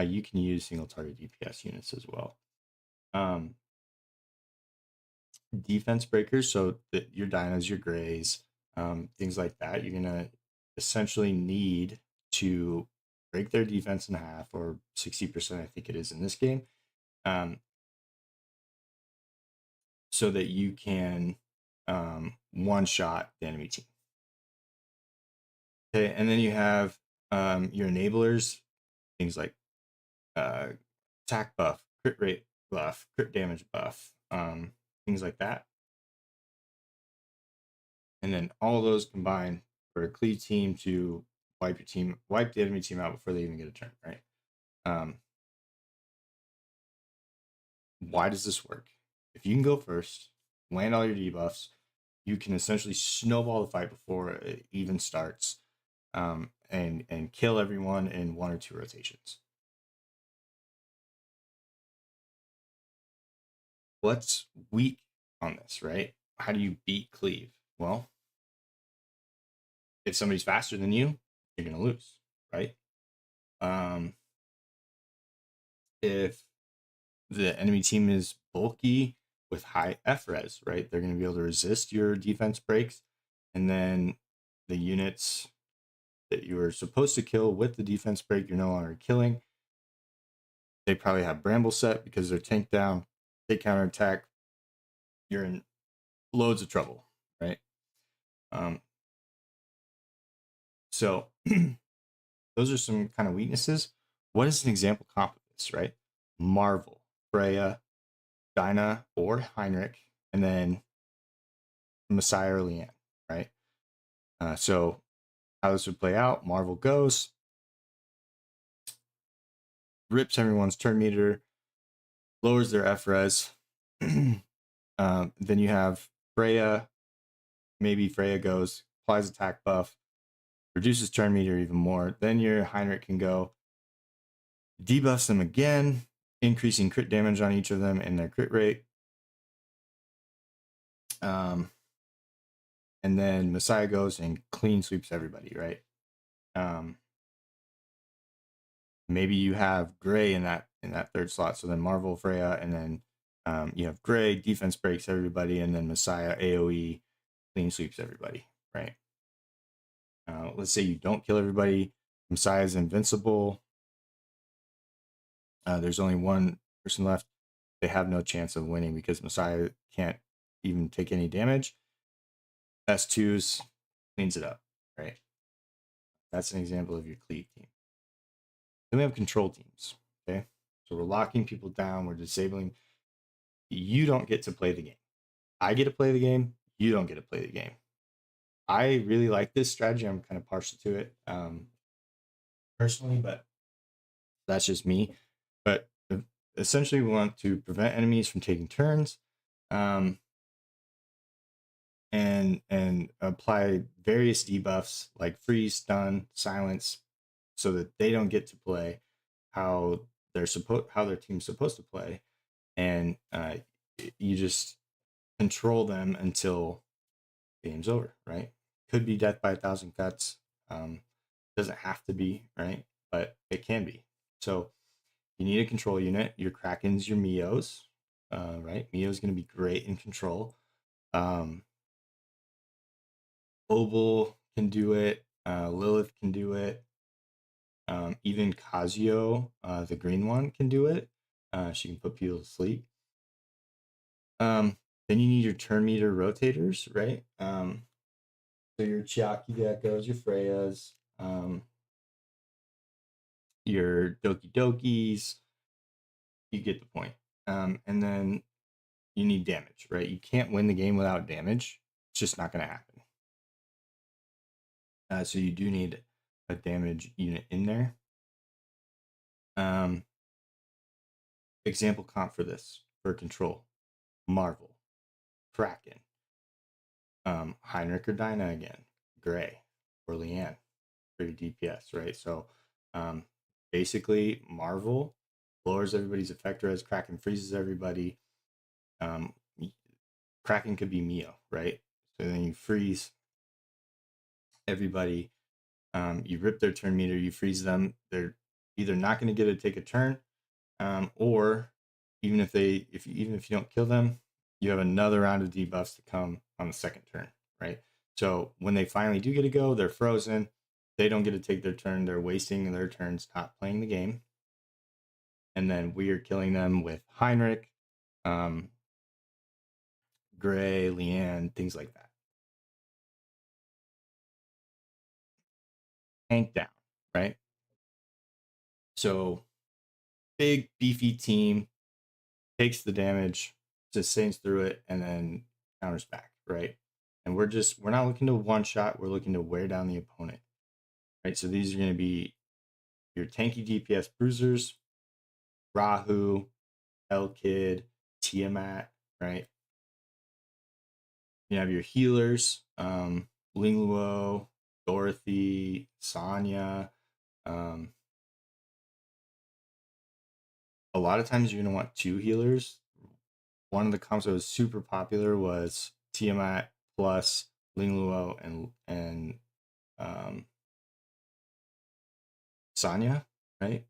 you can use single target DPS units as well. Defense breakers, so your dinos, your grays, things like that, you're gonna essentially need to break their defense in half, or 60%, I think it is in this game, so that you can one shot the enemy team. Okay, and then you have your enablers, things like attack buff, crit rate buff, crit damage buff, things like that. And then all those combine for a cleave team to wipe the enemy team out before they even get a turn, right? Why does this work? If you can go first, land all your debuffs, you can essentially snowball the fight before it even starts, and kill everyone in 1 or 2 rotations. What's weak on this, right? How do you beat cleave? Well, if somebody's faster than you, you're gonna lose, right? If the enemy team is bulky with high FRES, right, they're gonna be able to resist your defense breaks, and then the units that you were supposed to kill with the defense break, you're no longer killing. They probably have Bramble set because they're tanked down. They counterattack. You're in loads of trouble, right? So those are some kind of weaknesses. What is an example comp of this, right? Marvel, Freya, Dinah, or Heinrich, and then Messiah or Leanne, right? So how this would play out: Marvel goes, rips everyone's turn meter, lowers their FRES. Then you have Freya. Maybe Freya goes, applies attack buff, reduces turn meter even more. Then your Heinrich can go, debuffs them again, increasing crit damage on each of them and their crit rate. And then Messiah goes and clean sweeps everybody, right? Maybe you have Gray in that third slot. So then Marvel, Freya, and then you have Gray, defense breaks everybody, and then Messiah, AoE, clean sweeps everybody, right? Let's say you don't kill everybody. Messiah is invincible. There's only one person left. They have no chance of winning because Messiah can't even take any damage. S2s cleans it up, right? That's an example of your cleave team. Then we have control teams, okay? So we're locking people down. We're disabling. You don't get to play the game. I get to play the game. You don't get to play the game. I really like this strategy. I'm kind of partial to it personally, but that's just me. But essentially, we want to prevent enemies from taking turns, and apply various debuffs like freeze, stun, silence, so that they don't get to play how their team's supposed to play, and you just control them until game's over, right? Could be death by 1,000 cuts. Doesn't have to be, right? But it can be. So you need a control unit. Your Krakens, your Mios, right? Mio's going to be great in control. Obel can do it. Lilith can do it. Even Kazuo, the green one, can do it. She can put people to sleep. Then you need your turn meter rotators, right? So your Chiaki Gekos, your Freyas, your Doki Dokis, you get the point. And then you need damage, right? You can't win the game without damage. It's just not going to happen. So you do need a damage unit in there. Example comp for this, for control: Marvel, Kraken, Heinrich or Dinah again, Gray, or Leanne for your DPS, right? So basically, Marvel lowers everybody's effect res, Kraken freezes everybody. Kraken could be Mio, right? So then you freeze everybody. You rip their turn meter, you freeze them. either not going to get to take a turn, or even if you don't kill them, you have another round of debuffs to come on the second turn, right? So when they finally do get to go, they're frozen. They don't get to take their turn. They're wasting their turns not playing the game. And then we are killing them with Heinrich, Gray, Leanne, things like that. Tank down, right? So big, beefy team takes the damage, sustains through it, and then counters back, right? And we're not looking to one shot, we're looking to wear down the opponent, right? So these are going to be your tanky DPS bruisers, Rahu, Kid, Tiamat, right? You have your healers, Lingluo, Dorothy, Sonya. A lot of times you're going to want two healers. One of the comps that was super popular was Tiamat plus Lingluo and Sonya, right?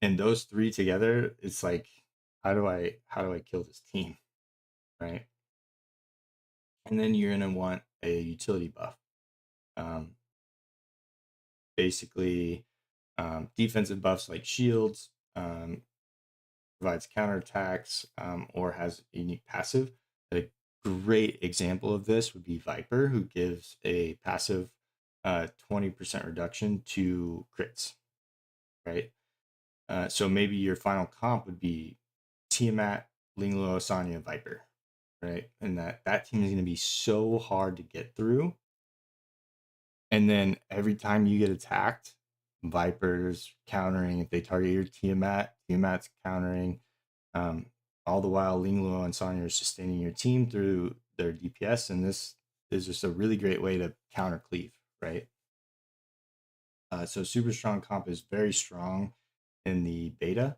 And those three together, it's like, how do I kill this team, right? And then you're gonna want a utility buff. Basically, defensive buffs like shields, provides counterattacks, or has a unique passive. A great example of this would be Viper, who gives a passive 20% reduction to crits, right? So maybe your final comp would be Tiamat, Lingluo, Sonya, Viper, right? And that team is going to be so hard to get through. And then every time you get attacked, Viper's countering. If they target your Tiamat's countering. All the while, Lingluo and Sonya are sustaining your team through their DPS, and this is just a really great way to counter cleave, right? So super strong comp is very strong in the beta.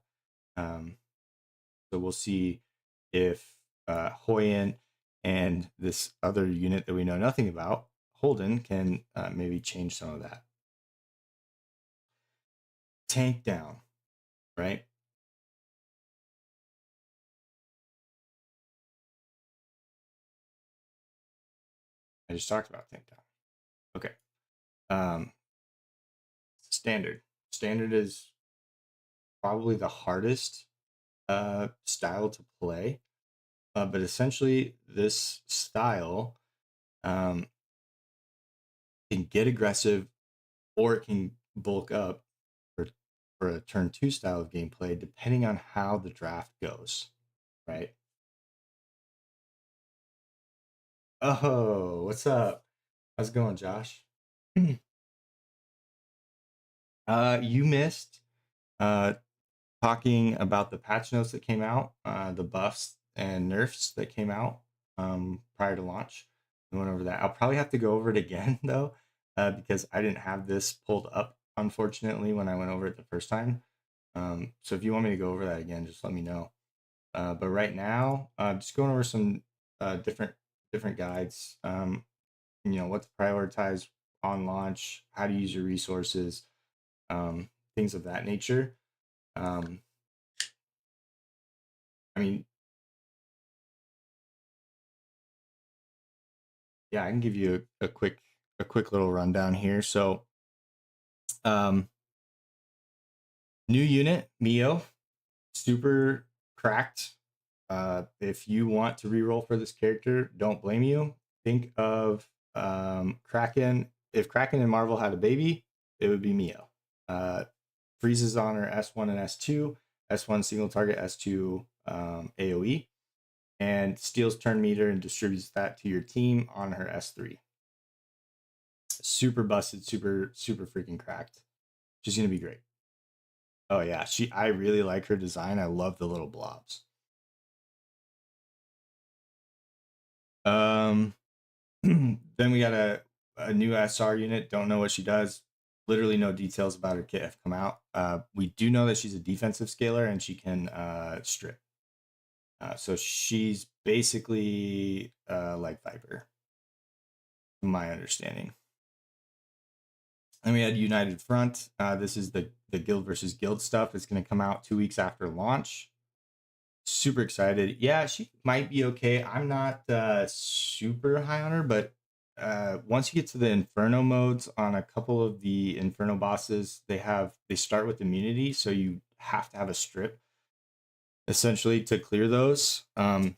So we'll see if Hoyen and this other unit that we know nothing about, Holden, can maybe change some of that. Tank down, right? I just talked about tank down. Okay. Standard. Standard is probably the hardest style to play. But essentially, this style can get aggressive or it can bulk up for a turn 2 style of gameplay, depending on how the draft goes, right? Oh, what's up? How's it going, Josh? You missed uh, talking about the patch notes that came out, the buffs and nerfs that came out prior to launch. We went over that. I'll probably have to go over it again though, because I didn't have this pulled up, unfortunately, when I went over it the first time. So if you want me to go over that again, just let me know. But right now, just going over some different guides. What to prioritize on launch, how to use your resources, things of that nature. I mean, yeah, I can give you a quick little rundown here. So, new unit, Mio, super cracked. If you want to reroll for this character, don't blame you. Think of Kraken. If Kraken and Marvel had a baby, it would be Mio. Freezes on her S1 and S2, S1 single target, S2 AoE, and steals turn meter and distributes that to your team on her S3. Super busted, super freaking cracked. She's gonna be great. Oh yeah, I really like her design. I love the little blobs. Then we got a new SR unit. Don't know what she does. Literally no details about her kit have come out. We do know that she's a defensive scaler and she can strip. So she's basically like Viper, from my understanding. And we had United Front. This is the Guild versus Guild stuff. It's going to come out 2 weeks after launch. Super excited. Yeah, she might be okay. I'm not super high on her, but once you get to the Inferno modes on a couple of the Inferno bosses, they start with immunity, so you have to have a strip essentially to clear those. And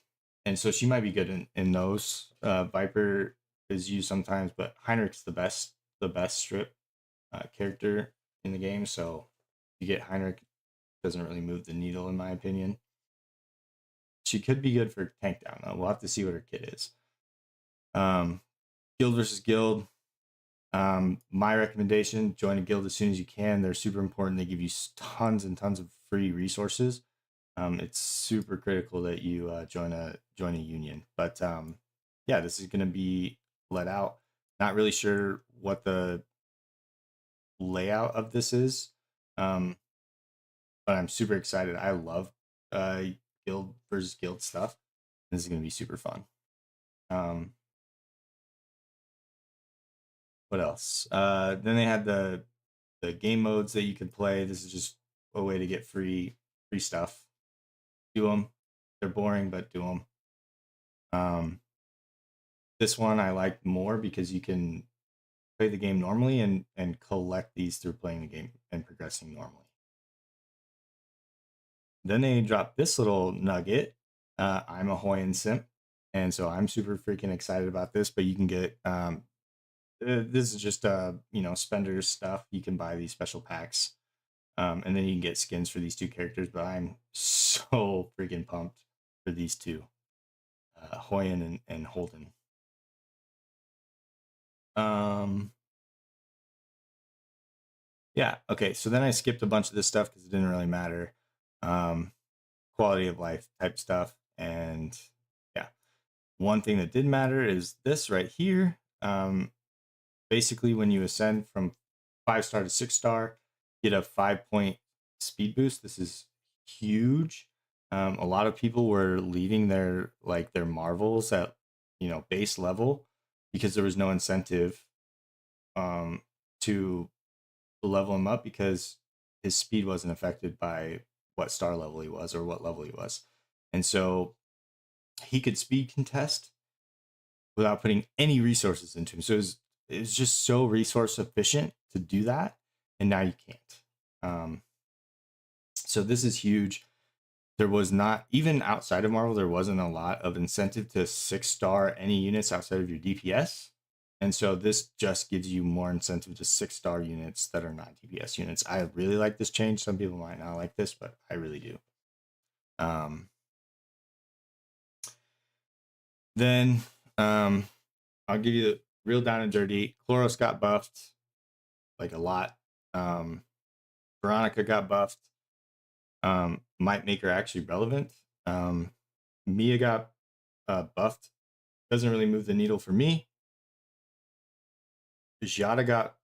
so she might be good in those. Viper is used sometimes, but Heinrich's the best strip character in the game. So you get Heinrich, doesn't really move the needle in my opinion. She could be good for tank down though. We'll have to see what her kit is. Guild versus Guild. My recommendation: join a guild as soon as you can. They're super important. They give you tons and tons of free resources. It's super critical that you join a union. But yeah, this is going to be let out. Not really sure what the layout of this is, but I'm super excited. I love guild versus guild stuff. This is going to be super fun. What else? Then they had the game modes that you could play. This is just a way to get free stuff. Do them. They're boring, but do them. This one I like more because you can play the game normally and collect these through playing the game and progressing normally. Then they dropped this little nugget. I'm a Hoyan simp, and so I'm super freaking excited about this. But you can get this is just spenders stuff. You can buy these special packs, and then you can get skins for these two characters. But I'm so freaking pumped for these two, Hoyan and Holden. Yeah, okay. So then I skipped a bunch of this stuff because it didn't really matter. Quality of life type stuff, and yeah, one thing that did matter is this right here. Basically, when you ascend from 5-star to 6-star, get a 5-point speed boost. This is huge. A lot of people were leaving their marvels at base level because there was no incentive to level him up because his speed wasn't affected by what star level he was or what level he was. And so he could speed contest without putting any resources into him. So it was just so resource efficient to do that. And now you can't. So this is huge. There was not, even outside of Marvel, there wasn't a lot of incentive to 6-star any units outside of your DPS. And so this just gives you more incentive to 6-star units that are not DPS units. I really like this change. Some people might not like this, but I really do. Then I'll give you the real down and dirty. Chloros got buffed like a lot. Veronica got buffed. Might make her actually relevant. Mia got buffed. Doesn't really move the needle for me. Giada got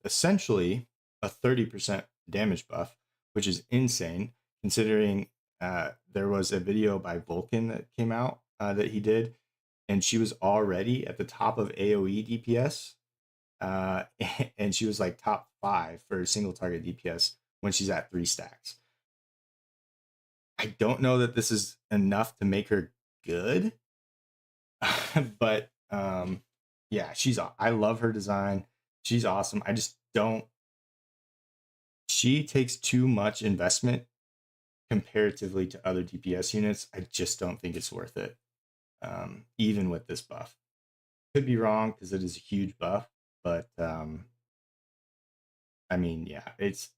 essentially a 30% damage buff, which is insane considering there was a video by Vulcan that came out that he did, and she was already at the top of AoE DPS, and she was like top 5 for single target DPS when she's at 3 stacks. I don't know that this is enough to make her good, but yeah, I love her design. She's awesome. I just don't. She takes too much investment comparatively to other DPS units. I just don't think it's worth it, even with this buff. Could be wrong because it is a huge buff, but I mean, yeah, it's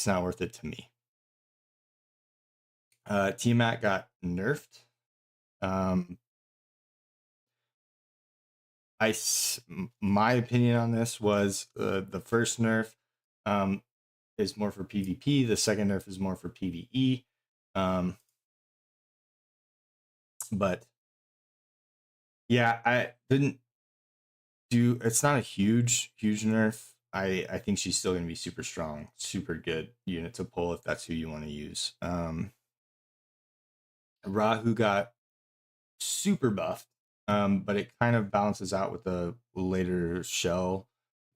not worth it to me. Tiamat got nerfed. My opinion on this was the first nerf is more for PvP. The second nerf is more for PvE. But yeah, I didn't do. It's not a huge nerf. I think she's still going to be super strong, super good unit to pull if that's who you want to use. Rahu got super buffed, but it kind of balances out with the later shell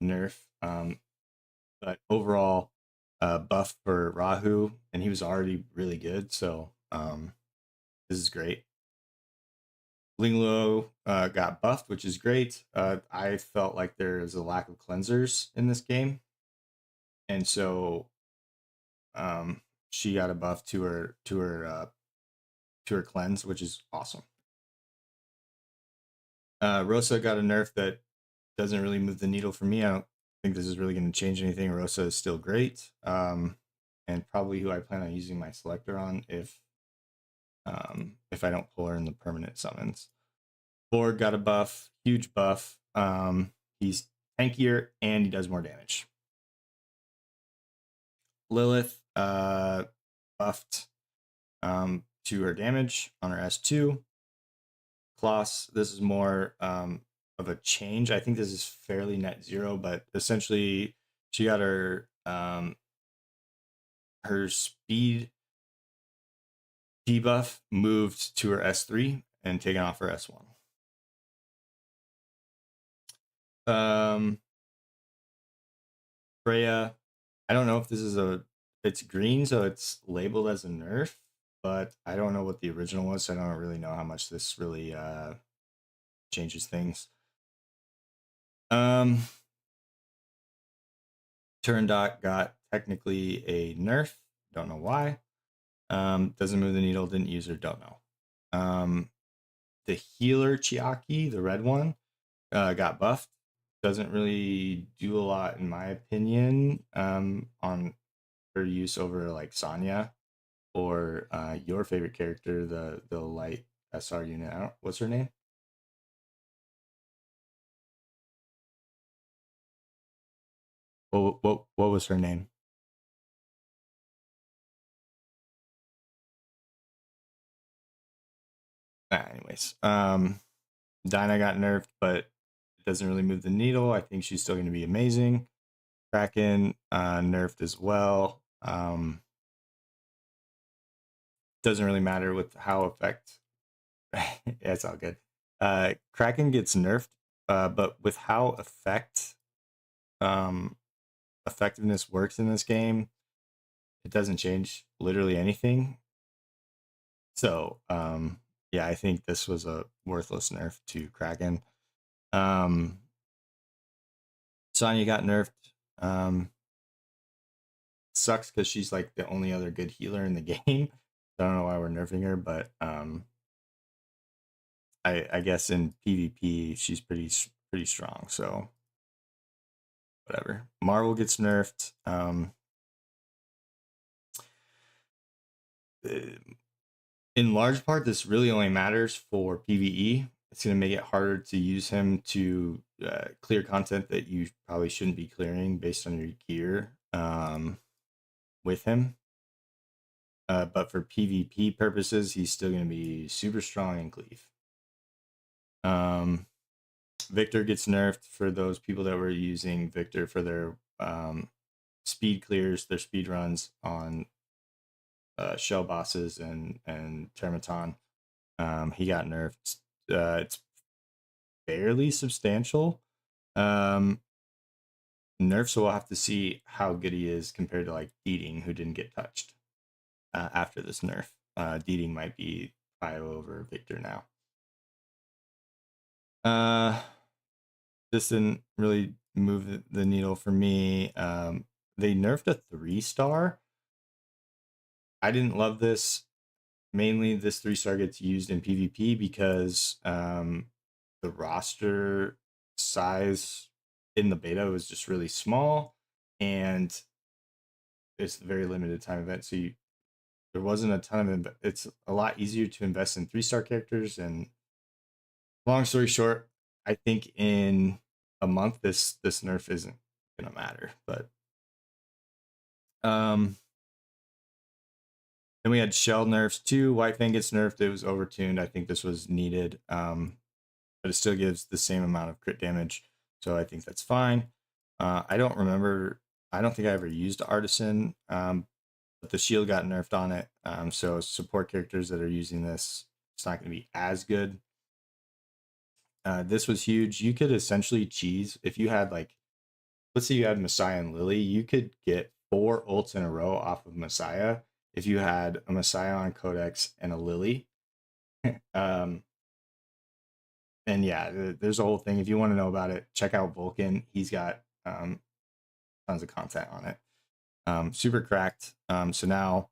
nerf. But overall, buff for Rahu, and he was already really good. So this is great. Lingluo got buffed, which is great. I felt like there is a lack of cleansers in this game, and so she got a buff to her cleanse, which is awesome. Rosa got a nerf that doesn't really move the needle for me. I don't think this is really going to change anything. Rosa is still great, and probably who I plan on using my selector on if I don't pull her in the permanent summons. Borg got a buff, huge buff. He's tankier and he does more damage. Lilith buffed to her damage on her S2. Klaus, this is more of a change. I think this is fairly net zero, but essentially she got her speed debuff moved to her S3 and taken off her S1. Freya, I don't know if this is it's green, so it's labeled as a nerf, but I don't know what the original was, so I don't really know how much this really changes things. Turndot got technically a nerf, don't know why. Doesn't move the needle, didn't use her, don't know. The healer Chiaki, the red one, got buffed. Doesn't really do a lot in my opinion on her use over like Sonya or your favorite character, the light SR unit. What's her name? What was her name? Anyways, Dinah got nerfed, but it doesn't really move the needle. I think she's still going to be amazing. Kraken nerfed as well. Doesn't really matter with how effect. Yeah, it's all good. Kraken gets nerfed, but with how effectiveness works in this game, it doesn't change literally anything. So yeah, I think this was a worthless nerf to Kraken. Sonya got nerfed. Sucks because she's like the only other good healer in the game. I don't know why we're nerfing her, but I guess in PvP she's pretty strong. So whatever. Marvel gets nerfed. In large part, this really only matters for PvE. It's going to make it harder to use him to clear content that you probably shouldn't be clearing based on your gear with him. But for PvP purposes, he's still going to be super strong in cleave. Victor gets nerfed for those people that were using Victor for their speed clears, their speed runs on shell bosses and Termaton. He got nerfed. It's fairly substantial. Nerf, so we'll have to see how good he is compared to like Deeding, who didn't get touched after this nerf. Deeding might be 5 over Victor now. This didn't really move the needle for me. They nerfed a 3-star. I didn't love this. Mainly, this 3-star gets used in PvP because the roster size in the beta was just really small, and it's a very limited time event. So there wasn't a ton of. It's a lot easier to invest in 3-star characters. And long story short, I think in a month this nerf isn't gonna matter. But then we had shell nerfs too. White Fang gets nerfed. It was overtuned. I think this was needed. But it still gives the same amount of crit damage. So I think that's fine. I don't remember. I don't think I ever used Artisan, but the shield got nerfed on it. So support characters that are using this, it's not going to be as good. This was huge. You could essentially cheese if you had like, let's say you had Messiah and Lily, you could get 4 ults in a row off of Messiah if you had a Messiah on Codex and a Lily. um, and yeah, there's a whole thing. If you want to know about it, check out Vulcan. He's got tons of content on it. Super cracked. So now,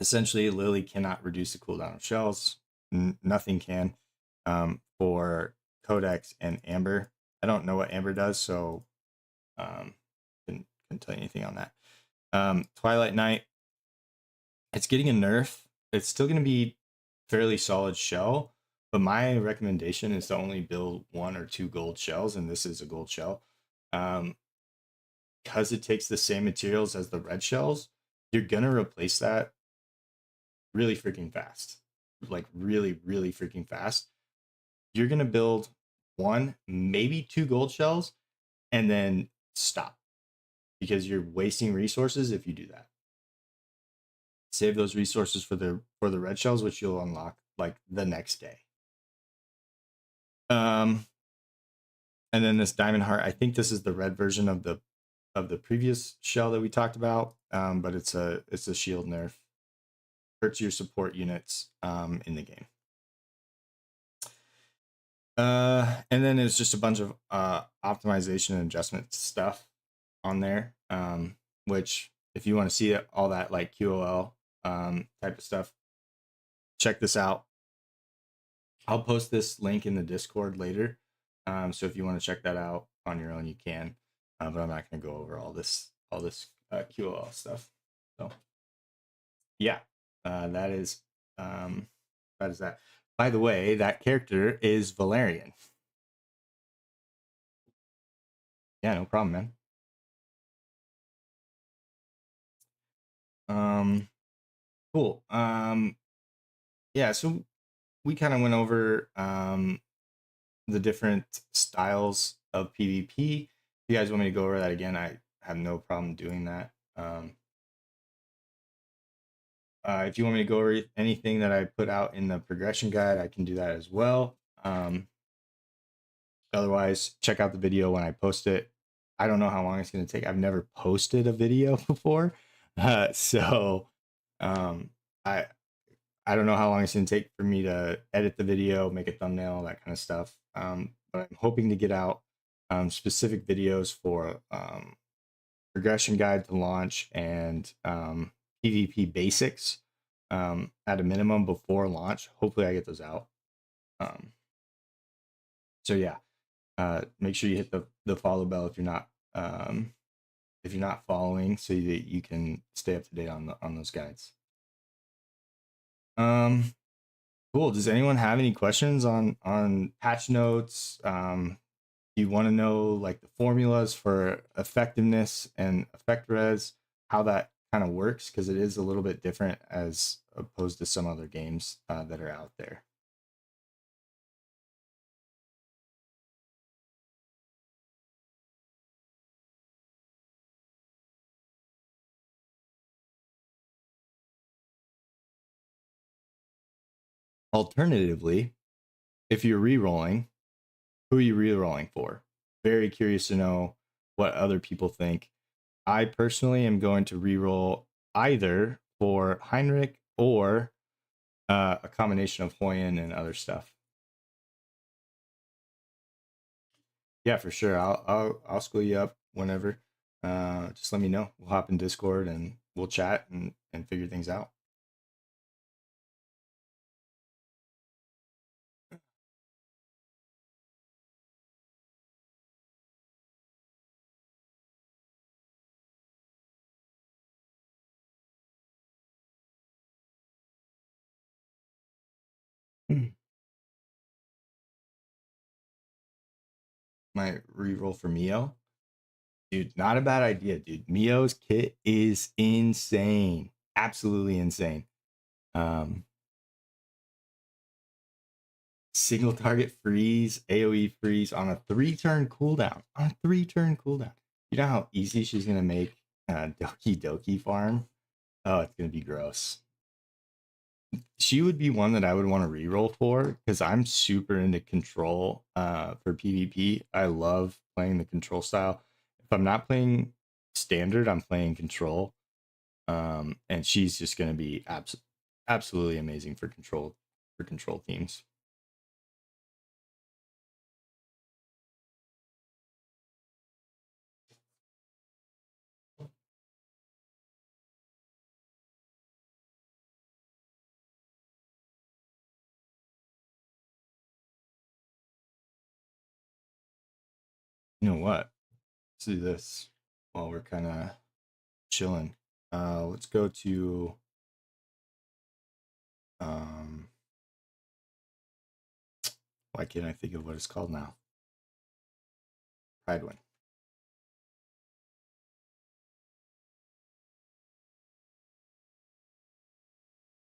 essentially, Lily cannot reduce the cooldown of shells. Nothing can. For Codex and Amber, I don't know what Amber does, so couldn't tell you anything on that. Twilight Knight, it's getting a nerf. It's still going to be fairly solid shell, but my recommendation is to only build 1 or 2 gold shells, and this is a gold shell. Because it takes the same materials as the red shells, you're gonna replace that really freaking fast. Like really, really freaking fast. You're gonna build 1, maybe 2 gold shells, and then stop. Because you're wasting resources if you do that. Save those resources for the red shells, which you'll unlock like the next day. And then this diamond heart, I think this is the red version of the previous shell that we talked about, but it's a shield nerf. Hurts your support units in the game. And then there's just a bunch of optimization and adjustment stuff on there, which if you want to see it, all that like QOL type of stuff, check this out. I'll post this link in the Discord later. So if you want to check that out on your own, you can. But I'm not going to go over all this QOL stuff. So yeah, that is that. By the way, that character is Valerian. Yeah, no problem, man. Cool. Yeah, so we kind of went over the different styles of PvP. If you guys want me to go over that again, I have no problem doing that. If you want me to go over anything that I put out in the progression guide, I can do that as well. Otherwise, check out the video when I post it. I don't know how long it's going to take. I've never posted a video before. So I don't know how long it's going to take for me to edit the video, make a thumbnail, that kind of stuff. But I'm hoping to get out specific videos for progression guide to launch and PvP basics at a minimum before launch. Hopefully I get those out. So yeah, make sure you hit the follow bell if you're not following, so that you can stay up to date on those guides. Cool. Does anyone have any questions on patch notes? You want to know like the formulas for effectiveness and effect res, how that kind of works, because it is a little bit different as opposed to some other games that are out there. Alternatively, if you're re-rolling, who are you re-rolling for? Very curious to know what other people think. I personally am going to re-roll either for Heinrich or a combination of Hoyen and other stuff. Yeah, for sure. I'll school you up whenever. Just let me know. We'll hop in Discord and we'll chat and figure things out. My reroll for Mio. Dude, not a bad idea, dude. Mio's kit is insane. Absolutely insane. Single target freeze, AoE freeze on a 3-turn cooldown. On a 3-turn cooldown. You know how easy she's gonna make Doki Doki farm? Oh, it's gonna be gross. She would be one that I would want to reroll for because I'm super into control for PvP. I love playing the control style. I'm not playing standard, I'm playing control. And she's just going to be absolutely amazing for control teams. You know what? Let's do this while we're kind of chilling. Let's go to why can't I think of what it's called now? Pridewin.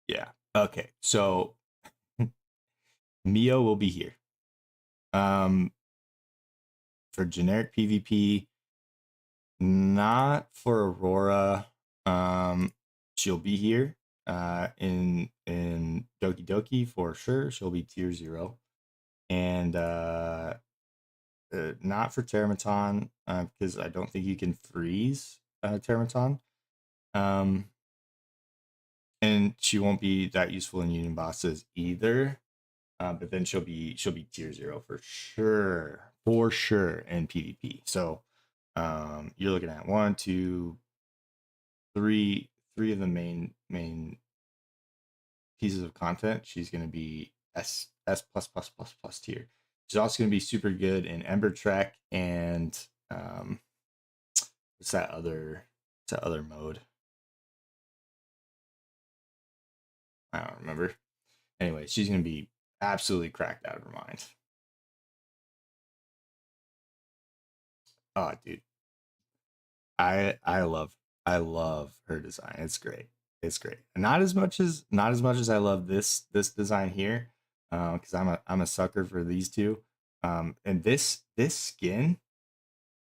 Yeah. Okay. So Mio will be here. For generic PvP, not for Aurora. She'll be here. In Doki Doki for sure. She'll be tier 0. And not for Terraton, because I don't think you can freeze Terraton. And she won't be that useful in Union bosses either. But then she'll be tier 0 for sure in PvP. So you're looking at 1, 2, 3 of the main pieces of content. She's going to be S plus plus plus plus tier. She's also going to be super good in Ember Trek and what's that other mode? I don't remember. Anyway, she's going to be absolutely cracked out of her mind. Oh, dude, I love her design. It's great. It's great. Not as much as I love this design here, because I'm a sucker for these two. And this skin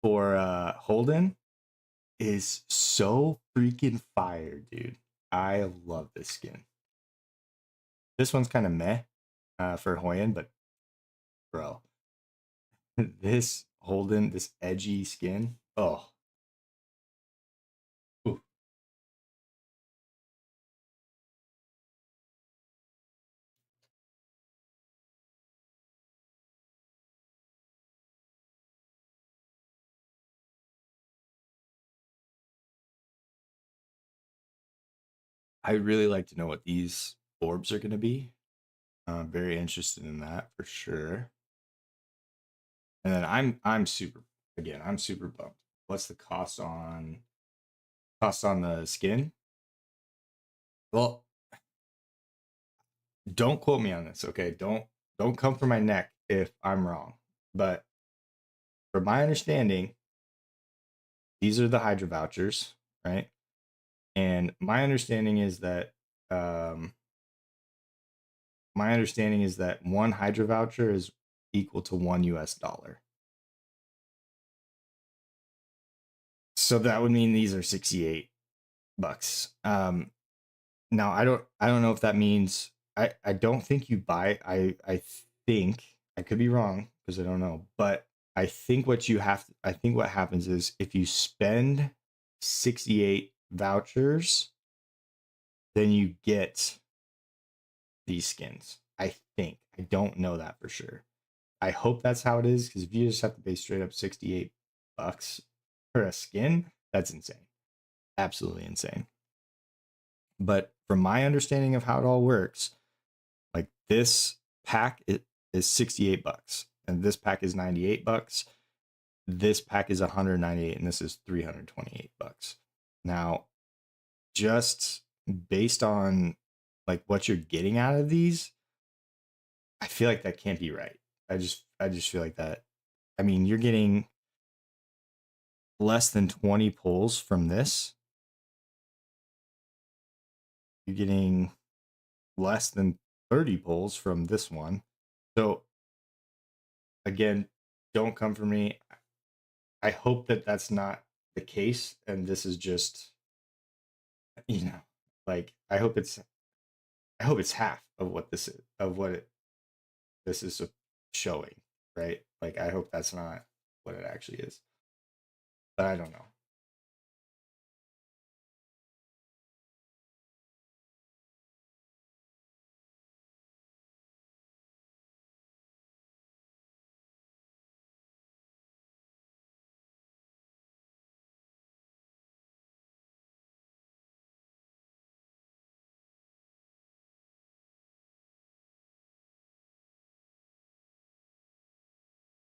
for Holden is so freaking fire, dude. I love this skin. This one's kind of meh for Hoyen, but bro, this Holden, this edgy skin, oh. Ooh. I really like to know what these orbs are going to be. I'm very interested in that for sure. And then I'm super bummed. What's the cost on the skin? Well, don't quote me on this, okay? Don't come for my neck if I'm wrong. But from my understanding, these are the Hydra vouchers, right? And my understanding is that one Hydra voucher is equal to $1. So that would mean these are $68. Now I don't know if that means I don't think you buy I think I could be wrong because I don't know, but I think what happens is if you spend 68 vouchers, then you get these skins. I think. I don't know that for sure. I hope that's how it is, because if you just have to pay straight up $68 for a skin, that's insane. Absolutely insane. But from my understanding of how it all works, like this pack is $68 and this pack is $98. This pack is $198 and this is $328. Now, just based on like what you're getting out of these, I feel like that can't be right. I just feel like that. I mean, you're getting less than 20 pulls from this. You're getting less than 30 pulls from this one. So again, don't come for me. I hope that that's not the case and this is just, like I hope it's half of what this is, this is showing, right? Like I hope that's not what it actually is. but I don't know.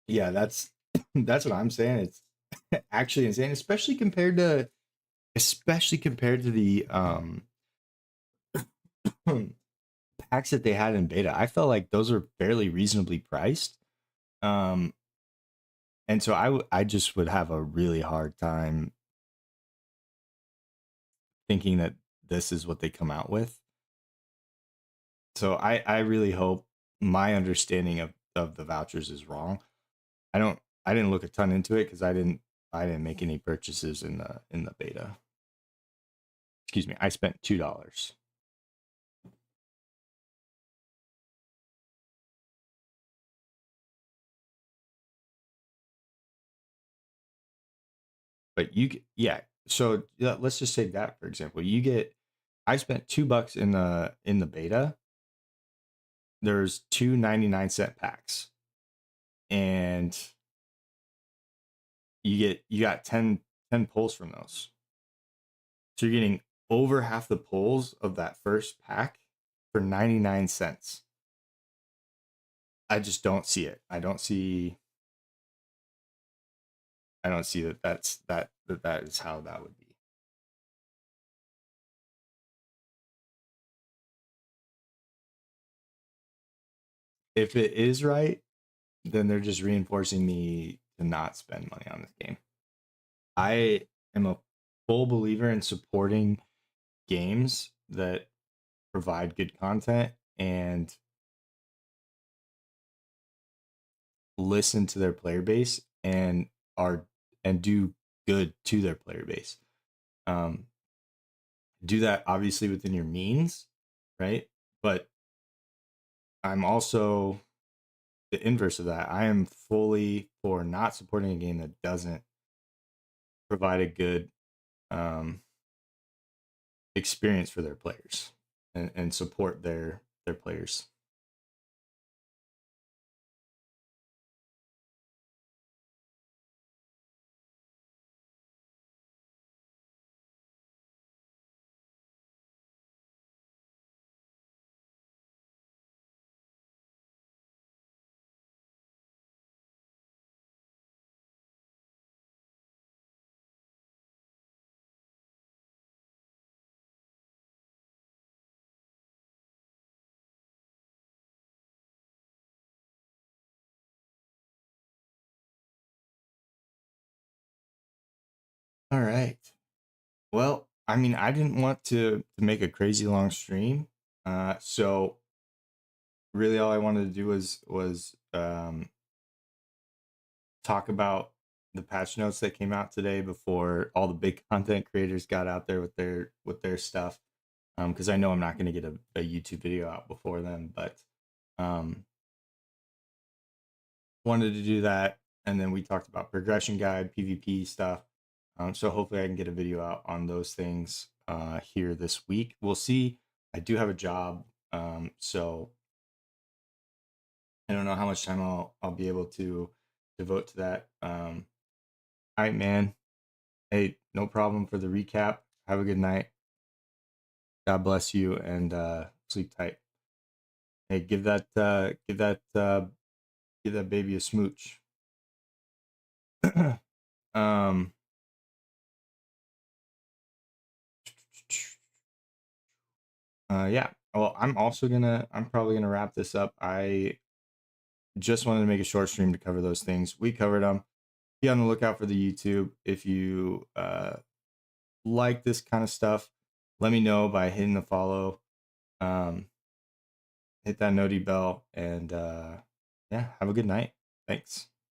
Yeah, that's that's what I'm saying. It's actually insane, especially compared to the packs that they had in beta. I felt like those were fairly reasonably priced. Um and so I just would have a really hard time thinking that this is what they come out with. So I really hope my understanding of the vouchers is wrong. I didn't look a ton into it because I didn't make any purchases in the beta. Excuse me, I spent $2. But yeah. So yeah, let's just take that for example. I spent $2 in the beta. There's two 99-cent packs, and you got 10 pulls from those. So you're getting over half the pulls of that first pack for 99 cents. I just don't see it. I don't see that is how that would be. If it is right, then they're just reinforcing me to not spend money on this game. I am a full believer in supporting games that provide good content and listen to their player base are and do good to their player base. Um, do that obviously within your means, right? But I'm also the inverse of that. I am fully for not supporting a game that doesn't provide a good um, experience for their players and support their players. All right. Well, I mean, I didn't want to make a crazy long stream. So really all I wanted to do was talk about the patch notes that came out today before all the big content creators got out there with their stuff. Because I know I'm not going to get a YouTube video out before then, but um, wanted to do that. And then we talked about progression guide, PvP stuff. So hopefully I can get a video out on those things here this week. We'll see. I do have a job, so I don't know how much time I'll be able to devote to that. All right, man. Hey, no problem for the recap. Have a good night. God bless you and sleep tight. Hey, give that baby a smooch. um yeah. Well, I'm probably gonna wrap this up. I just wanted to make a short stream to cover those things. We covered them. Be on the lookout for the YouTube. If you like this kind of stuff, let me know by hitting the follow. Hit that noti bell and yeah, have a good night. Thanks.